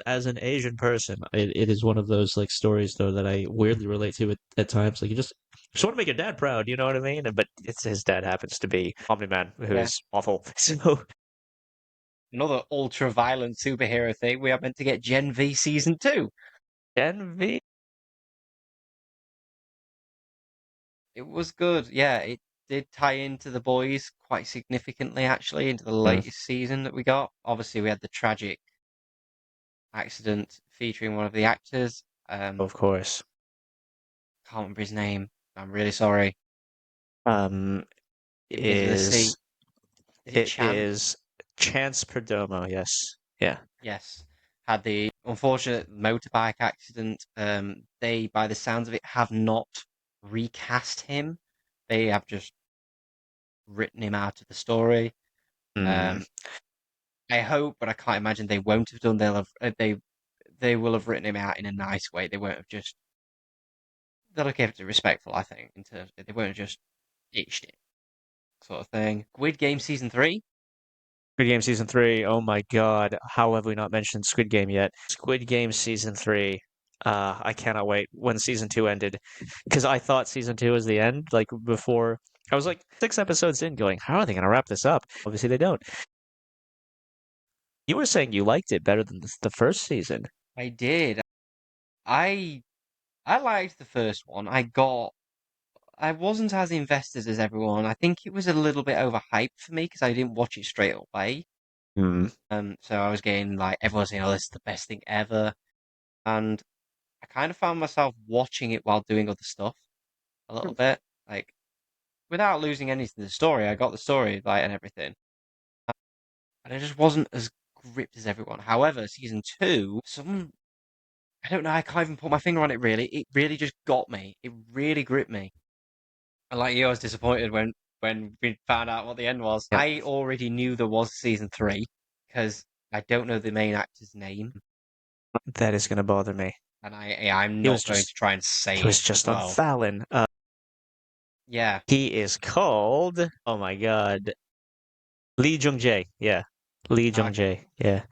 Speaker 1: As an Asian person, it is one of those like stories though that I weirdly relate to at times. Like you just want to make your dad proud, you know what I mean? But it's his dad happens to be Omni-Man, who
Speaker 2: Yeah.
Speaker 1: is awful. So
Speaker 2: Another ultra violent superhero thing. We are meant to get Gen V season 2.
Speaker 1: Envy.
Speaker 2: It was good. Yeah, it did tie into the boys quite significantly, actually, into the
Speaker 1: Mm,
Speaker 2: latest season that we got. Obviously, we had the tragic accident featuring one of the actors.
Speaker 1: of course.
Speaker 2: Can't remember his name. I'm really sorry.
Speaker 1: Um,
Speaker 2: Begins with a C.
Speaker 1: is
Speaker 2: Is it
Speaker 1: it
Speaker 2: Chan?
Speaker 1: is Chance Perdomo? Yes. Yeah.
Speaker 2: Yes. Had the unfortunate motorbike accident. They, by the sounds of it, have not recast him. They have just written him out of the story.
Speaker 1: Hmm.
Speaker 2: Um, I hope, but I can't imagine they won't have done. They will have written him out in a nice way. They won't have just. They'll have kept it respectful, I think, in terms of, they won't have just ditched it, sort of thing. Squid Game season 3.
Speaker 1: Squid Game season 3. Oh my God. How have we not mentioned Squid Game yet? Squid Game season 3. I cannot wait when season 2 ended because I thought season 2 was the end. Like before, I was like 6 episodes in, going, how are they going to wrap this up? Obviously, they don't. You were saying you liked it better than the first season.
Speaker 2: I did. I I liked the first one. I wasn't as invested as everyone. I think it was a little bit overhyped for me because I didn't watch it straight away.
Speaker 1: Hmm.
Speaker 2: So I was getting like everyone's saying, "Oh, this is the best thing ever," and I kind of found myself watching it while doing other stuff a little bit, like without losing anything to the story. I got the story like and everything. and I just wasn't as gripped as everyone. However, season two, I don't know, I can't even put my finger on it really. It really just got me. It really gripped me. And like you, I was disappointed when we found out what the end was.
Speaker 1: Yep,
Speaker 2: I already knew there was season three because I don't know the main actor's name,
Speaker 1: that is gonna bother me.
Speaker 2: and I'm
Speaker 1: He
Speaker 2: not
Speaker 1: was
Speaker 2: going to
Speaker 1: just
Speaker 2: try and
Speaker 1: he
Speaker 2: say it
Speaker 1: was
Speaker 2: as
Speaker 1: just on
Speaker 2: well.
Speaker 1: Fallon.
Speaker 2: Yeah,
Speaker 1: He is called. Oh my God, Lee Jung Jae. Yeah, Lee Jung
Speaker 2: okay.
Speaker 1: Jae. Yeah.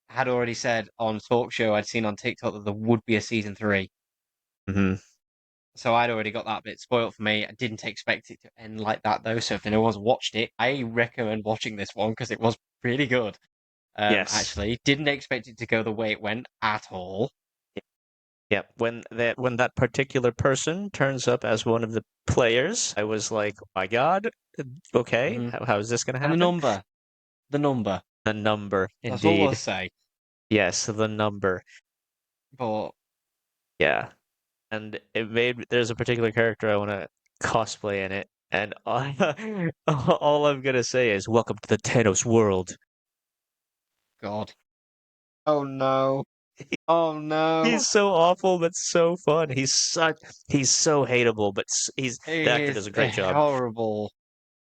Speaker 2: I had already said on talk show I'd seen on TikTok that there would be a season three,
Speaker 1: Hmm.
Speaker 2: so I'd already got that bit spoiled for me. I didn't expect it to end like that though. So if anyone's watched it, I recommend watching this one because it was really good.
Speaker 1: Yes.
Speaker 2: Actually, didn't expect it to go the way it went at all.
Speaker 1: Yep. When that particular person turns up as one of the players, I was like, oh my God, okay,
Speaker 2: Hmm.
Speaker 1: how is this gonna
Speaker 2: And
Speaker 1: happen?
Speaker 2: the number.
Speaker 1: The number,
Speaker 2: That's all I'll
Speaker 1: indeed.
Speaker 2: say.
Speaker 1: Yes, the number.
Speaker 2: But
Speaker 1: Yeah. And there's a particular character I want to cosplay in it, and all I'm gonna say is, "Welcome to the Thanos world."
Speaker 2: God, oh no, oh no,
Speaker 1: He's so awful, but so fun. He's so hateable, but the
Speaker 2: he
Speaker 1: actor does
Speaker 2: is
Speaker 1: a great job.
Speaker 2: horrible.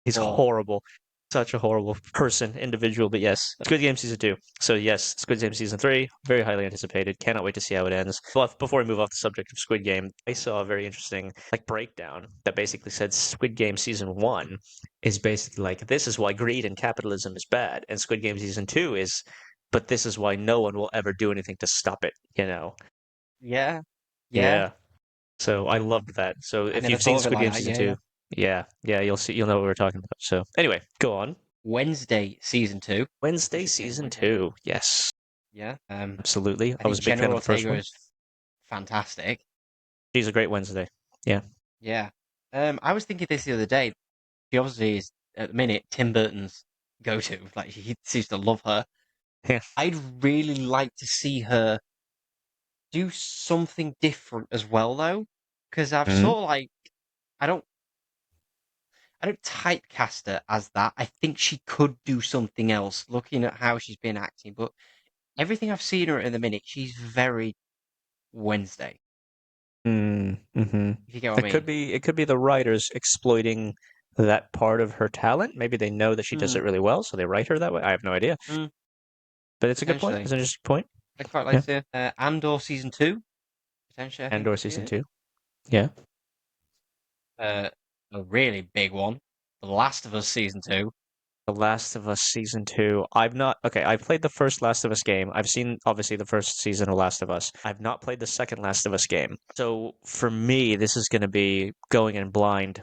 Speaker 1: He's
Speaker 2: But
Speaker 1: horrible. Such a horrible person, individual, but yes. Squid Game Season 2. So yes, Squid Game Season 3, very highly anticipated. Cannot wait to see how it ends. But before we move off the subject of Squid Game, I saw a very interesting breakdown that basically said Squid Game Season 1 is basically like, this is why greed and capitalism is bad. And Squid Game Season 2 is, but this is why no one will ever do anything to stop it, you know?
Speaker 2: yeah, yeah,
Speaker 1: Yeah. So I loved that. So
Speaker 2: I
Speaker 1: if
Speaker 2: never
Speaker 1: you've seen
Speaker 2: thought of it
Speaker 1: Squid
Speaker 2: like
Speaker 1: Game
Speaker 2: that.
Speaker 1: Season
Speaker 2: Yeah, yeah.
Speaker 1: 2, yeah, you'll know what we're talking about. So anyway, go on.
Speaker 2: Wednesday season two,
Speaker 1: Wednesday
Speaker 2: which is getting
Speaker 1: season
Speaker 2: Wednesday now.
Speaker 1: 2. Yes,
Speaker 2: Yeah.
Speaker 1: absolutely.
Speaker 2: I
Speaker 1: I was
Speaker 2: think
Speaker 1: a big fan
Speaker 2: Jenna
Speaker 1: of the first
Speaker 2: Ortega
Speaker 1: one.
Speaker 2: is fantastic.
Speaker 1: She's a great Wednesday. Yeah.
Speaker 2: Yeah. I was thinking this the other day. She obviously is at the minute Tim Burton's go-to. Like he seems to love her.
Speaker 1: Yeah.
Speaker 2: I'd really like to see her do something different as well, though, because I've
Speaker 1: Mhm.
Speaker 2: sort of like I don't I don't typecast her as that. I think she could do something else, looking at how she's been acting. But everything I've seen her in the minute, she's very Wednesday.
Speaker 1: Mm-hmm.
Speaker 2: If you get what I mean.
Speaker 1: It could be the writers exploiting that part of her talent. Maybe they know that she does
Speaker 2: Mm,
Speaker 1: it really well, so they write her that way. I have no idea.
Speaker 2: mm,
Speaker 1: But it's a good point.
Speaker 2: potentially,
Speaker 1: It's an interesting point.
Speaker 2: I'd quite like
Speaker 1: Yeah.
Speaker 2: to see her. Andor season two. Potentially, I think
Speaker 1: Andor
Speaker 2: could be
Speaker 1: season
Speaker 2: it.
Speaker 1: 2. Yeah.
Speaker 2: Uh, a really big one. The Last of Us season two.
Speaker 1: The Last of Us season 2. I've not okay, I played the first Last of Us game. I've seen obviously the first season of Last of Us. I've not played the second Last of Us game. So for me, this is going to be going in blind.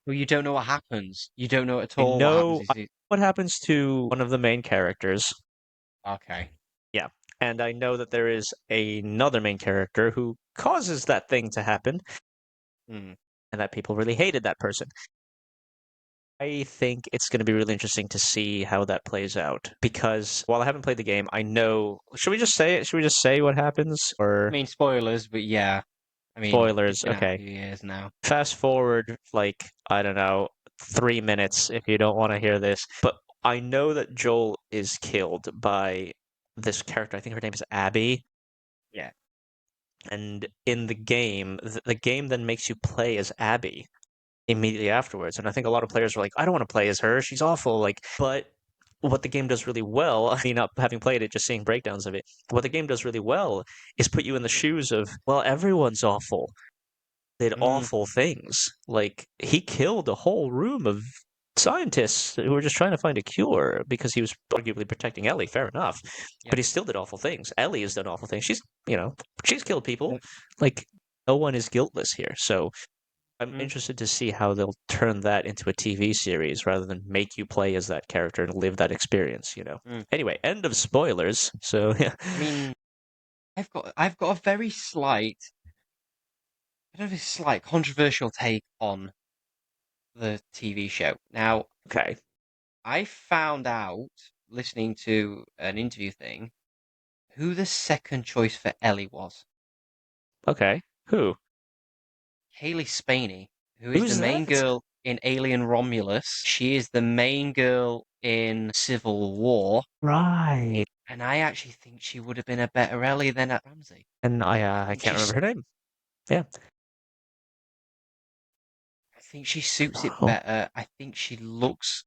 Speaker 2: Well, you don't know what happens. You don't know at
Speaker 1: I
Speaker 2: all what happens.
Speaker 1: know
Speaker 2: You see.
Speaker 1: what happens to one of the main characters.
Speaker 2: Okay.
Speaker 1: Yeah. And I know that there is another main character who causes that thing to happen
Speaker 2: Hmm.
Speaker 1: and that people really hated that person. I think it's going to be really interesting to see how that plays out because while I haven't played the game, I know. Should we just say it? Should we just say what happens
Speaker 2: I
Speaker 1: or
Speaker 2: mean, spoilers, but yeah. I mean, it's
Speaker 1: spoilers?
Speaker 2: been out a
Speaker 1: Okay.
Speaker 2: few years now.
Speaker 1: Fast forward, like, I don't know, 3 minutes if you don't want to hear this. But I know that Joel is killed by this character. I think her name is Abby.
Speaker 2: Yeah.
Speaker 1: And in the game then makes you play as Abby immediately afterwards. And I think a lot of players are like, I don't want to play as her. She's awful. But what the game does really well, I mean, not having played it, just seeing breakdowns of it, what the game does really well is put you in the shoes of, well, everyone's awful. Did
Speaker 2: Mm,
Speaker 1: awful things. Like, he killed a whole room of scientists who were just trying to find a cure because he was arguably protecting Ellie, fair enough.
Speaker 2: yeah.
Speaker 1: But he still did awful things. Ellie has done awful things. She's killed people.
Speaker 2: Uh,
Speaker 1: Like, no one is guiltless here. So I'm
Speaker 2: mm,
Speaker 1: interested to see how they'll turn that into a TV series rather than make you play as that character and live that experience.
Speaker 2: mm.
Speaker 1: Anyway, end of spoilers. So, yeah.
Speaker 2: I mean, I've got a very slight, I don't know if it's slight controversial take on the TV show. Now,
Speaker 1: Okay.
Speaker 2: I found out listening to an interview thing who the second choice for Ellie was.
Speaker 1: Okay. Who?
Speaker 2: Haley Spaney, who is the
Speaker 1: Who's
Speaker 2: main
Speaker 1: that?
Speaker 2: girl in Alien Romulus. She is the main girl in Civil War,
Speaker 1: Right.
Speaker 2: and I actually think she would have been a better Ellie than Ramsey.
Speaker 1: And
Speaker 2: I
Speaker 1: I
Speaker 2: think
Speaker 1: can't remember her name. Yeah.
Speaker 2: I think she suits it
Speaker 1: Oh.
Speaker 2: better. I think she looks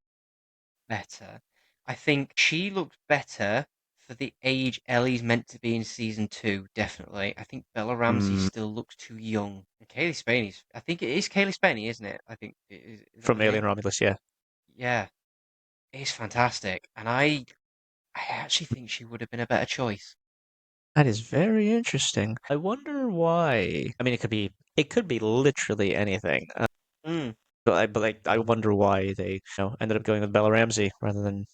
Speaker 2: better. I think she looks better for the age Ellie's meant to be in season two, definitely. I think Bella Ramsey
Speaker 1: Mm,
Speaker 2: still looks too young. And Kaylee Spaney's, I think it is Kaylee Spaney, isn't it? I think, is that
Speaker 1: from
Speaker 2: her
Speaker 1: Alien
Speaker 2: name?
Speaker 1: Romulus, yeah.
Speaker 2: Yeah, it's fantastic. And I actually think she would have been a better choice.
Speaker 1: That is very interesting. I wonder why. I mean, it could be literally anything.
Speaker 2: Mm.
Speaker 1: But I wonder why they, ended up going with Bella Ramsey rather than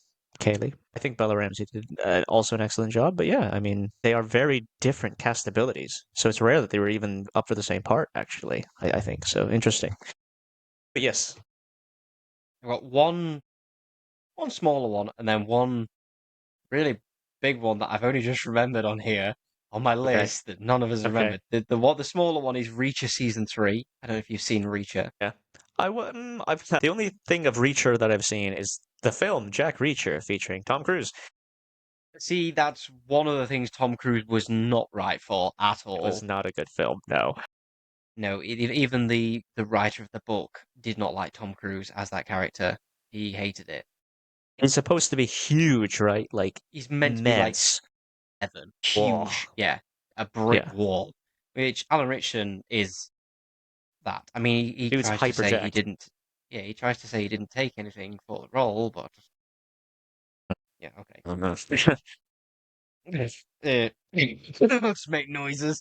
Speaker 1: Kaylee. I think Bella Ramsey did also an excellent job, but yeah, I mean, they are very different cast abilities, so it's rare that they were even up for the same part. Actually, I think so. Interesting. But yes,
Speaker 2: I've got one smaller one, and then one really big one that I've only just remembered on here on my
Speaker 1: okay,
Speaker 2: list that none of us
Speaker 1: okay,
Speaker 2: remembered. The smaller one is Reacher season three. I don't know if you've seen Reacher.
Speaker 1: yeah. I've the only thing of Reacher that I've seen is the film Jack Reacher featuring Tom Cruise.
Speaker 2: See, that's one of the things Tom Cruise was not right for at
Speaker 1: It was
Speaker 2: all.
Speaker 1: not a good film. No,
Speaker 2: No, even the writer of the book did not like Tom Cruise as that character. He hated it.
Speaker 1: it's supposed to be huge, right? Like
Speaker 2: He's meant to be like
Speaker 1: immense.
Speaker 2: seven,
Speaker 1: Whoa.
Speaker 2: huge, yeah, a brick
Speaker 1: Yeah,
Speaker 2: wall. Which Alan Ritchson is that. I mean, he
Speaker 1: dude's
Speaker 2: tries to say he
Speaker 1: hyperjacked.
Speaker 2: didn't. Yeah, he tries to say he didn't take anything for the role, but yeah, okay.
Speaker 1: Oh no.
Speaker 2: Let's make noises.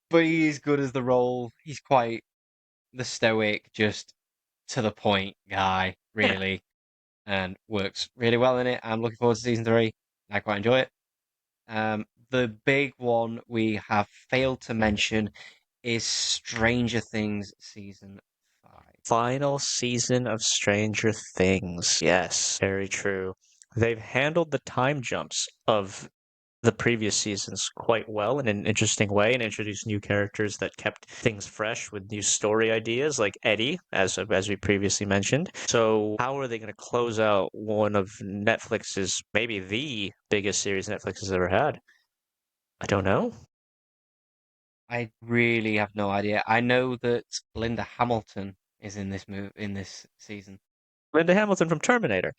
Speaker 2: But he is good as the role. He's quite the stoic, just to the point guy,
Speaker 1: Yeah.
Speaker 2: really, and works really well in it. I'm looking forward to season three. I quite enjoy it. The big one we have failed to mention is Stranger Things season five.
Speaker 1: Final season of Stranger Things. Yes, very true. They've handled the time jumps of the previous seasons quite well in an interesting way and introduced new characters that kept things fresh with new story ideas like Eddie, as we previously mentioned. So how are they going to close out one of Netflix's, maybe the biggest series Netflix has ever had? I don't know.
Speaker 2: I really have no idea. I know that Linda Hamilton is in this in this season.
Speaker 1: Linda Hamilton from Terminator.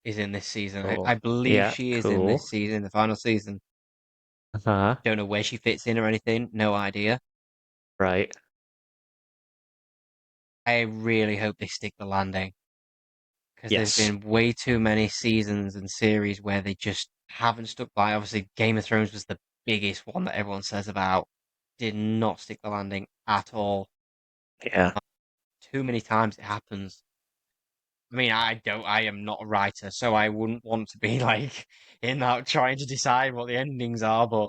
Speaker 2: Is in this season. I
Speaker 1: Oh,
Speaker 2: believe
Speaker 1: yeah,
Speaker 2: she is in
Speaker 1: cool.
Speaker 2: this season, the final season.
Speaker 1: Uh-huh.
Speaker 2: Don't know where she fits in or anything. No idea.
Speaker 1: Right.
Speaker 2: I really hope they stick the landing because there's
Speaker 1: Yes.
Speaker 2: been way too many seasons and series where they just haven't stuck by. Obviously, Game of Thrones was the biggest one that everyone says about. Did not stick the landing at all.
Speaker 1: Yeah.
Speaker 2: Too many times it happens. I mean, I am not a writer, so I wouldn't want to be like in that trying to decide what the endings are, but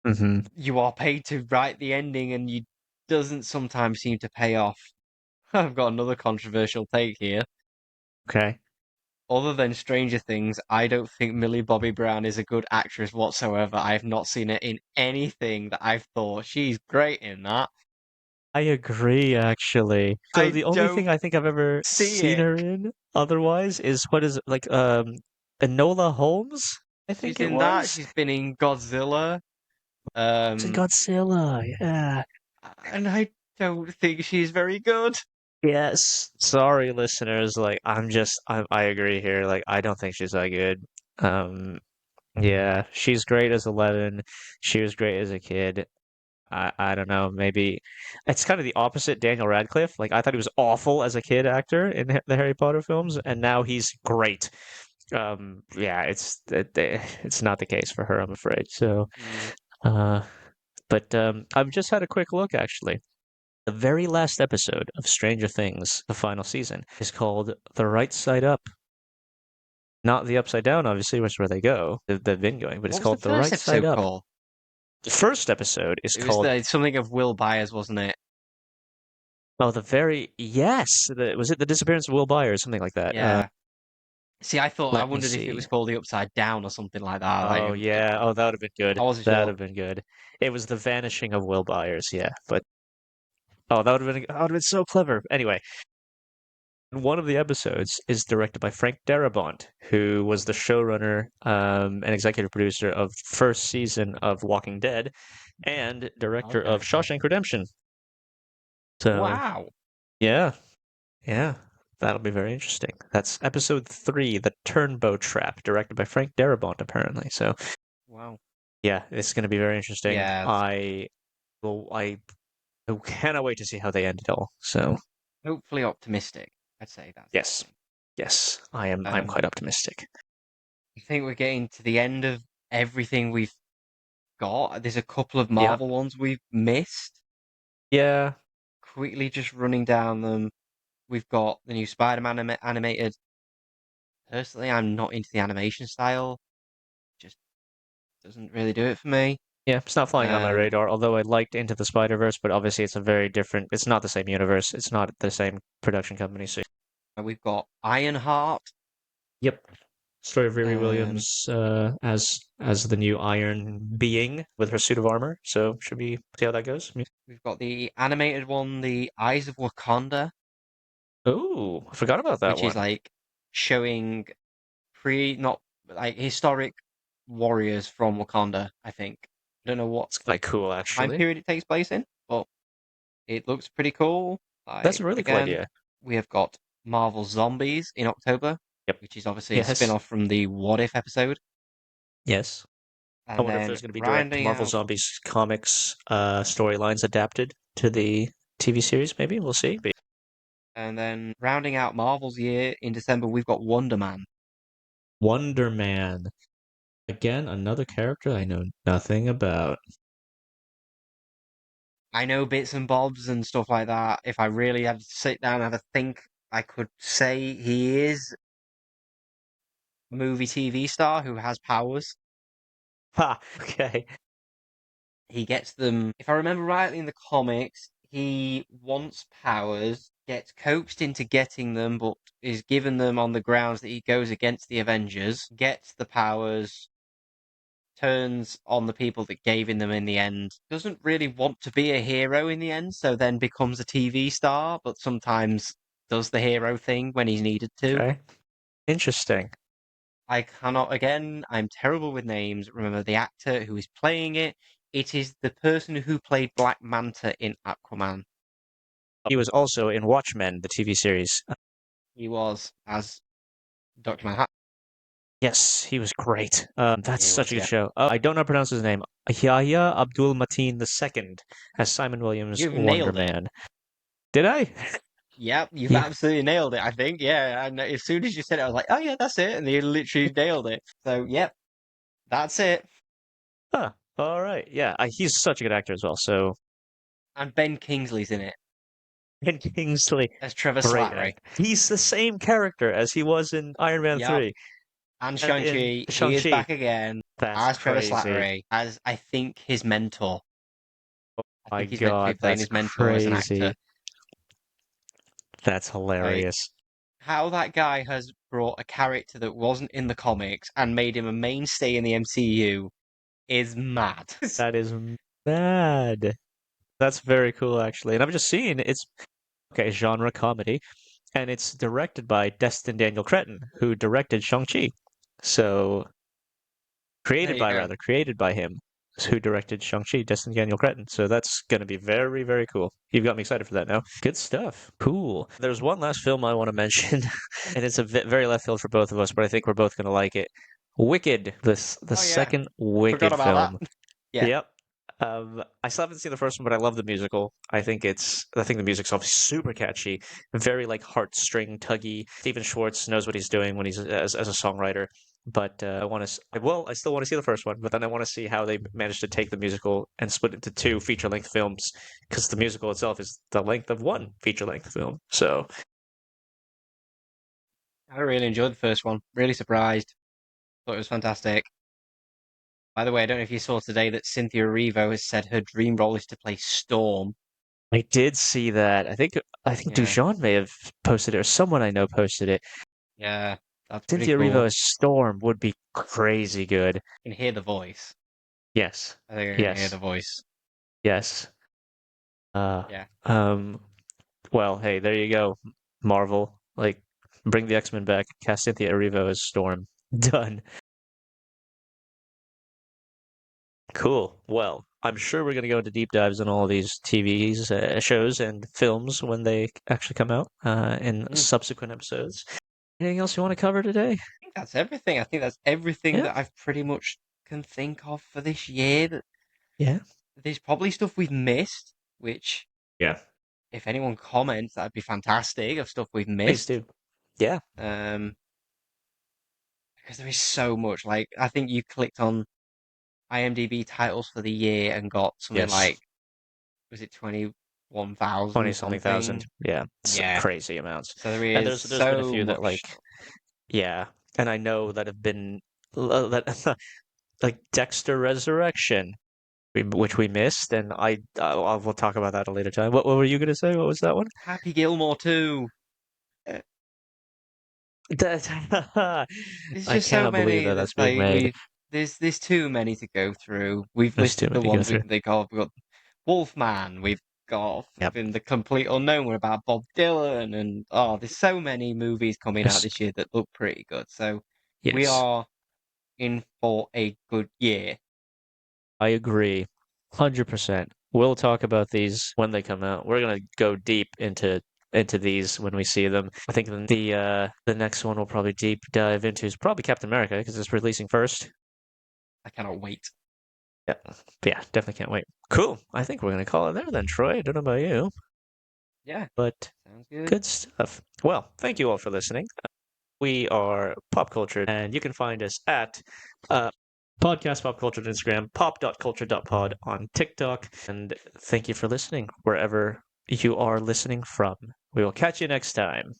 Speaker 1: Hmm.
Speaker 2: you are paid to write the ending and you doesn't sometimes seem to pay off. I've got another controversial take here.
Speaker 1: Okay.
Speaker 2: Other than Stranger Things, I don't think Millie Bobby Brown is a good actress whatsoever. I have not seen her in anything that I've thought she's great in that.
Speaker 1: I agree, actually. So
Speaker 2: I
Speaker 1: the only thing
Speaker 2: don't
Speaker 1: I think I've ever
Speaker 2: see
Speaker 1: seen
Speaker 2: it.
Speaker 1: her in otherwise is what is it, like Enola Holmes, I
Speaker 2: She's
Speaker 1: think it
Speaker 2: in that.
Speaker 1: was.
Speaker 2: She's been in Godzilla.
Speaker 1: It's in
Speaker 2: Um,
Speaker 1: Godzilla, yeah.
Speaker 2: and I don't think she's very good.
Speaker 1: Yes. Sorry, listeners. Like I agree here. Like I don't think she's that good. Um yeah, she's great as 11. She was great as a kid. I don't know, maybe it's kind of the opposite Daniel Radcliffe. Like I thought he was awful as a kid actor in the Harry Potter films, and now he's great. Yeah, it's not the case for her, I'm afraid. So,
Speaker 2: Mm.
Speaker 1: uh, but I've just had a quick look actually. The very last episode of Stranger Things, the final season, is called The Right Side Up. Not the Upside Down, obviously, which is where they go. They've been going, but it's
Speaker 2: What was the
Speaker 1: called The
Speaker 2: first
Speaker 1: Right Side
Speaker 2: episode
Speaker 1: Up.
Speaker 2: called?
Speaker 1: The first episode is
Speaker 2: It was
Speaker 1: called
Speaker 2: the something of Will Byers, wasn't it?
Speaker 1: Oh, the very yes. Was it the disappearance of Will Byers, something like that?
Speaker 2: Yeah. See, I
Speaker 1: Let me
Speaker 2: wondered if it was
Speaker 1: see.
Speaker 2: called the Upside Down or something like that.
Speaker 1: Oh yeah. Oh, that would have been good.
Speaker 2: I wasn't
Speaker 1: That would
Speaker 2: sure.
Speaker 1: have been good. It was the vanishing of Will Byers. Yeah, but oh, that would have been so clever. Anyway, One of the episodes is directed by Frank Darabont, who was the showrunner and executive producer of the first season of Walking Dead and director of
Speaker 2: Okay.
Speaker 1: Shawshank Redemption. So,
Speaker 2: Wow.
Speaker 1: yeah, yeah, that'll be very interesting. That's episode 3, The Turnbow Trap, directed by Frank Darabont, apparently. So,
Speaker 2: Wow.
Speaker 1: yeah, it's going to be very interesting.
Speaker 2: Yeah.
Speaker 1: I cannot wait to see how they end it all. So,
Speaker 2: Hopefully optimistic. I'd say that's the
Speaker 1: yes,
Speaker 2: thing.
Speaker 1: yes, I'm
Speaker 2: Um,
Speaker 1: quite optimistic.
Speaker 2: I think we're getting to the end of everything we've got. There's a couple of
Speaker 1: Yeah,
Speaker 2: Marvel ones we've missed.
Speaker 1: yeah,
Speaker 2: Quickly just running down them. We've got the new Spider-Man animated. Personally, I'm not into the animation style. Just doesn't really do it for me.
Speaker 1: yeah. It's not flying on my
Speaker 2: Um,
Speaker 1: radar. Although I liked Into the Spider-Verse, but obviously it's a very different. It's not the same universe. It's not the same production company. So,
Speaker 2: we've got Ironheart.
Speaker 1: yep. Story of Riri
Speaker 2: Um,
Speaker 1: Williams as the new Iron Being with her suit of armor. So should we see how that goes?
Speaker 2: we've got the animated one, The Eyes of Wakanda,
Speaker 1: Oh, I forgot about that
Speaker 2: which is
Speaker 1: one.
Speaker 2: like showing not like historic warriors from Wakanda, I think. I don't know what
Speaker 1: It's quite cool,
Speaker 2: time
Speaker 1: actually.
Speaker 2: period it takes place in, but it looks pretty cool.
Speaker 1: That's a
Speaker 2: Like
Speaker 1: really cool
Speaker 2: again,
Speaker 1: idea.
Speaker 2: we have got Marvel Zombies in October,
Speaker 1: Yep.
Speaker 2: which is obviously a
Speaker 1: Yes.
Speaker 2: spin-off from the What If episode.
Speaker 1: Yes. I
Speaker 2: And
Speaker 1: wonder if
Speaker 2: then
Speaker 1: there's going to be direct
Speaker 2: rounding
Speaker 1: Marvel
Speaker 2: out
Speaker 1: Zombies comics storylines adapted to the TV series. Maybe we'll see.
Speaker 2: Marvel's year in December, we've got Wonder Man.
Speaker 1: Wonder Man. Again, another character I know nothing about.
Speaker 2: I know bits and bobs and stuff like that. If I really had to sit down and have a think, I could say he is a movie TV star who has powers.
Speaker 1: Ha! Okay.
Speaker 2: He gets them, if I remember rightly in the comics, he wants powers, gets coaxed into getting them, but is given them on the grounds that he goes against the Avengers, gets the powers, turns on the people that gave him them in the end, doesn't really want to be a hero in the end, so then becomes a TV star, but sometimes does the hero thing when he's needed to.
Speaker 1: Okay. Interesting.
Speaker 2: I cannot, again, I'm terrible with names. Remember the actor who is playing it. It is the person who played Black Manta in Aquaman.
Speaker 1: He was also in Watchmen, the TV series.
Speaker 2: He was as Dr. Manhattan.
Speaker 1: Yes, he was great. That's
Speaker 2: He
Speaker 1: such
Speaker 2: was,
Speaker 1: a good
Speaker 2: yeah.
Speaker 1: show. I don't know how to pronounce his name. Yahya Abdul Mateen II as Simon Williams
Speaker 2: You've
Speaker 1: Wonder
Speaker 2: nailed it.
Speaker 1: Man. Did I?
Speaker 2: Yep, you've
Speaker 1: Yeah.
Speaker 2: absolutely nailed it, I think. Yeah, and as soon as you said it, I was like, oh, yeah, that's it. And you literally nailed it. So, yep, that's it.
Speaker 1: Huh. All right. Yeah, he's such a good actor as well. So,
Speaker 2: And Ben Kingsley's in it
Speaker 1: and Kingsley,
Speaker 2: as Trevor
Speaker 1: great
Speaker 2: Slattery.
Speaker 1: actor. He's the same character as he was in Iron Man
Speaker 2: Yep.
Speaker 1: 3
Speaker 2: And
Speaker 1: and in
Speaker 2: Shang-Chi, he is
Speaker 1: Shang-Chi.
Speaker 2: back again
Speaker 1: That's
Speaker 2: as Trevor
Speaker 1: crazy.
Speaker 2: Slattery, as I think his mentor. I
Speaker 1: My
Speaker 2: think he's meant to be
Speaker 1: God,
Speaker 2: playing
Speaker 1: that's
Speaker 2: his mentor as an actor.
Speaker 1: crazy. That's
Speaker 2: Like,
Speaker 1: hilarious.
Speaker 2: how that guy has brought a character that wasn't in the comics and made him a mainstay in the MCU is mad.
Speaker 1: That is mad. That's very cool, actually. And I'm just seeing it's okay, genre comedy, and it's directed by Destin Daniel Cretton, who directed Shang-Chi. So
Speaker 2: There you go.
Speaker 1: created by him, who directed Shang-Chi, Destin Daniel Cretton. So that's going to be very, very cool. You've got me excited for that now. Good stuff. Cool. There's one last film I want to mention, and it's a very left field for both of us, but I think we're both going to like it. Wicked, the
Speaker 2: Oh yeah,
Speaker 1: second
Speaker 2: forgot
Speaker 1: Wicked
Speaker 2: about
Speaker 1: film.
Speaker 2: that. Yeah,
Speaker 1: Yep. I still haven't seen the first one, but I love the musical. I think the music's obviously super catchy, very like heartstring tuggy. Steven Schwartz knows what he's doing when he's as a songwriter. But I still want to see the first one, but then I want to see how they managed to take the musical and split it into two feature-length films, because the musical itself is the length of one feature-length film. So
Speaker 2: I really enjoyed the first one. Really surprised. Thought it was fantastic. By the way, I don't know if you saw today that Cynthia Erivo has said her dream role is to play Storm.
Speaker 1: I did see that. I think
Speaker 2: Yeah,
Speaker 1: Dujon may have posted it, or someone I know posted it.
Speaker 2: yeah, that's pretty
Speaker 1: Cynthia
Speaker 2: cool.
Speaker 1: Erivo as Storm would be crazy good.
Speaker 2: You can hear the voice.
Speaker 1: Yes.
Speaker 2: I think I can hear
Speaker 1: Yes.
Speaker 2: the voice.
Speaker 1: Yes. Uh,
Speaker 2: Yeah.
Speaker 1: um, well, hey, there you go, Marvel. Like, bring the X-Men back, cast Cynthia Erivo as Storm. Done. Cool. Well, I'm sure we're going to go into deep dives on all of these TVs, shows, and films when they actually come out in
Speaker 2: Mm.
Speaker 1: subsequent episodes. Anything else you want to cover today?
Speaker 2: I think that's everything. I think that's everything
Speaker 1: Yeah.
Speaker 2: that I've pretty much can think of for this year.
Speaker 1: Yeah.
Speaker 2: There's probably stuff we've missed, which
Speaker 1: Yeah.
Speaker 2: if anyone comments, that'd be fantastic of stuff we've
Speaker 1: Please
Speaker 2: missed.
Speaker 1: do. Yeah.
Speaker 2: Um, because there is so much. Like I think you clicked on IMDb titles for the year and got something
Speaker 1: Yes.
Speaker 2: like was it
Speaker 1: 20
Speaker 2: 21,000
Speaker 1: something thousand.
Speaker 2: something?
Speaker 1: Yeah. It's
Speaker 2: Yeah.
Speaker 1: crazy amounts.
Speaker 2: So there
Speaker 1: And
Speaker 2: is
Speaker 1: there's been a
Speaker 2: so
Speaker 1: few that
Speaker 2: much
Speaker 1: like,
Speaker 2: stuff.
Speaker 1: yeah. And I know that have been that like Dexter Resurrection, which we missed, and we'll talk about that at a later time. What were you gonna say? What was that one?
Speaker 2: Happy Gilmore too.
Speaker 1: That
Speaker 2: There's
Speaker 1: I
Speaker 2: just so
Speaker 1: cannot believe
Speaker 2: many
Speaker 1: that that's
Speaker 2: that's
Speaker 1: being
Speaker 2: like
Speaker 1: made.
Speaker 2: there's too many to go through. We've
Speaker 1: There's too
Speaker 2: listed the
Speaker 1: many to go
Speaker 2: ones we
Speaker 1: through.
Speaker 2: can think of. We've got Wolfman. We've got
Speaker 1: Yep.
Speaker 2: been the complete unknown. We're about Bob Dylan, and oh, there's so many movies coming out
Speaker 1: Yes.
Speaker 2: this year that look pretty good. So we
Speaker 1: Yes.
Speaker 2: are in for a good year.
Speaker 1: I agree. 100%. We'll talk about these when they come out. We're gonna go deep into these when we see them. I think the next one we'll probably deep dive into is probably Captain America because it's releasing first.
Speaker 2: I cannot wait.
Speaker 1: Yeah. Yeah, definitely can't wait. Cool. I think we're gonna call it there then, Troy. I don't know about you,
Speaker 2: Yeah,
Speaker 1: but
Speaker 2: sounds good.
Speaker 1: good stuff. Well, thank you all for listening. We are Pop Culture, and you can find us at uh, Podcast Pop Culture on Instagram, pop.culture.pod on TikTok. And thank you for listening wherever you are listening from. We will catch you next time.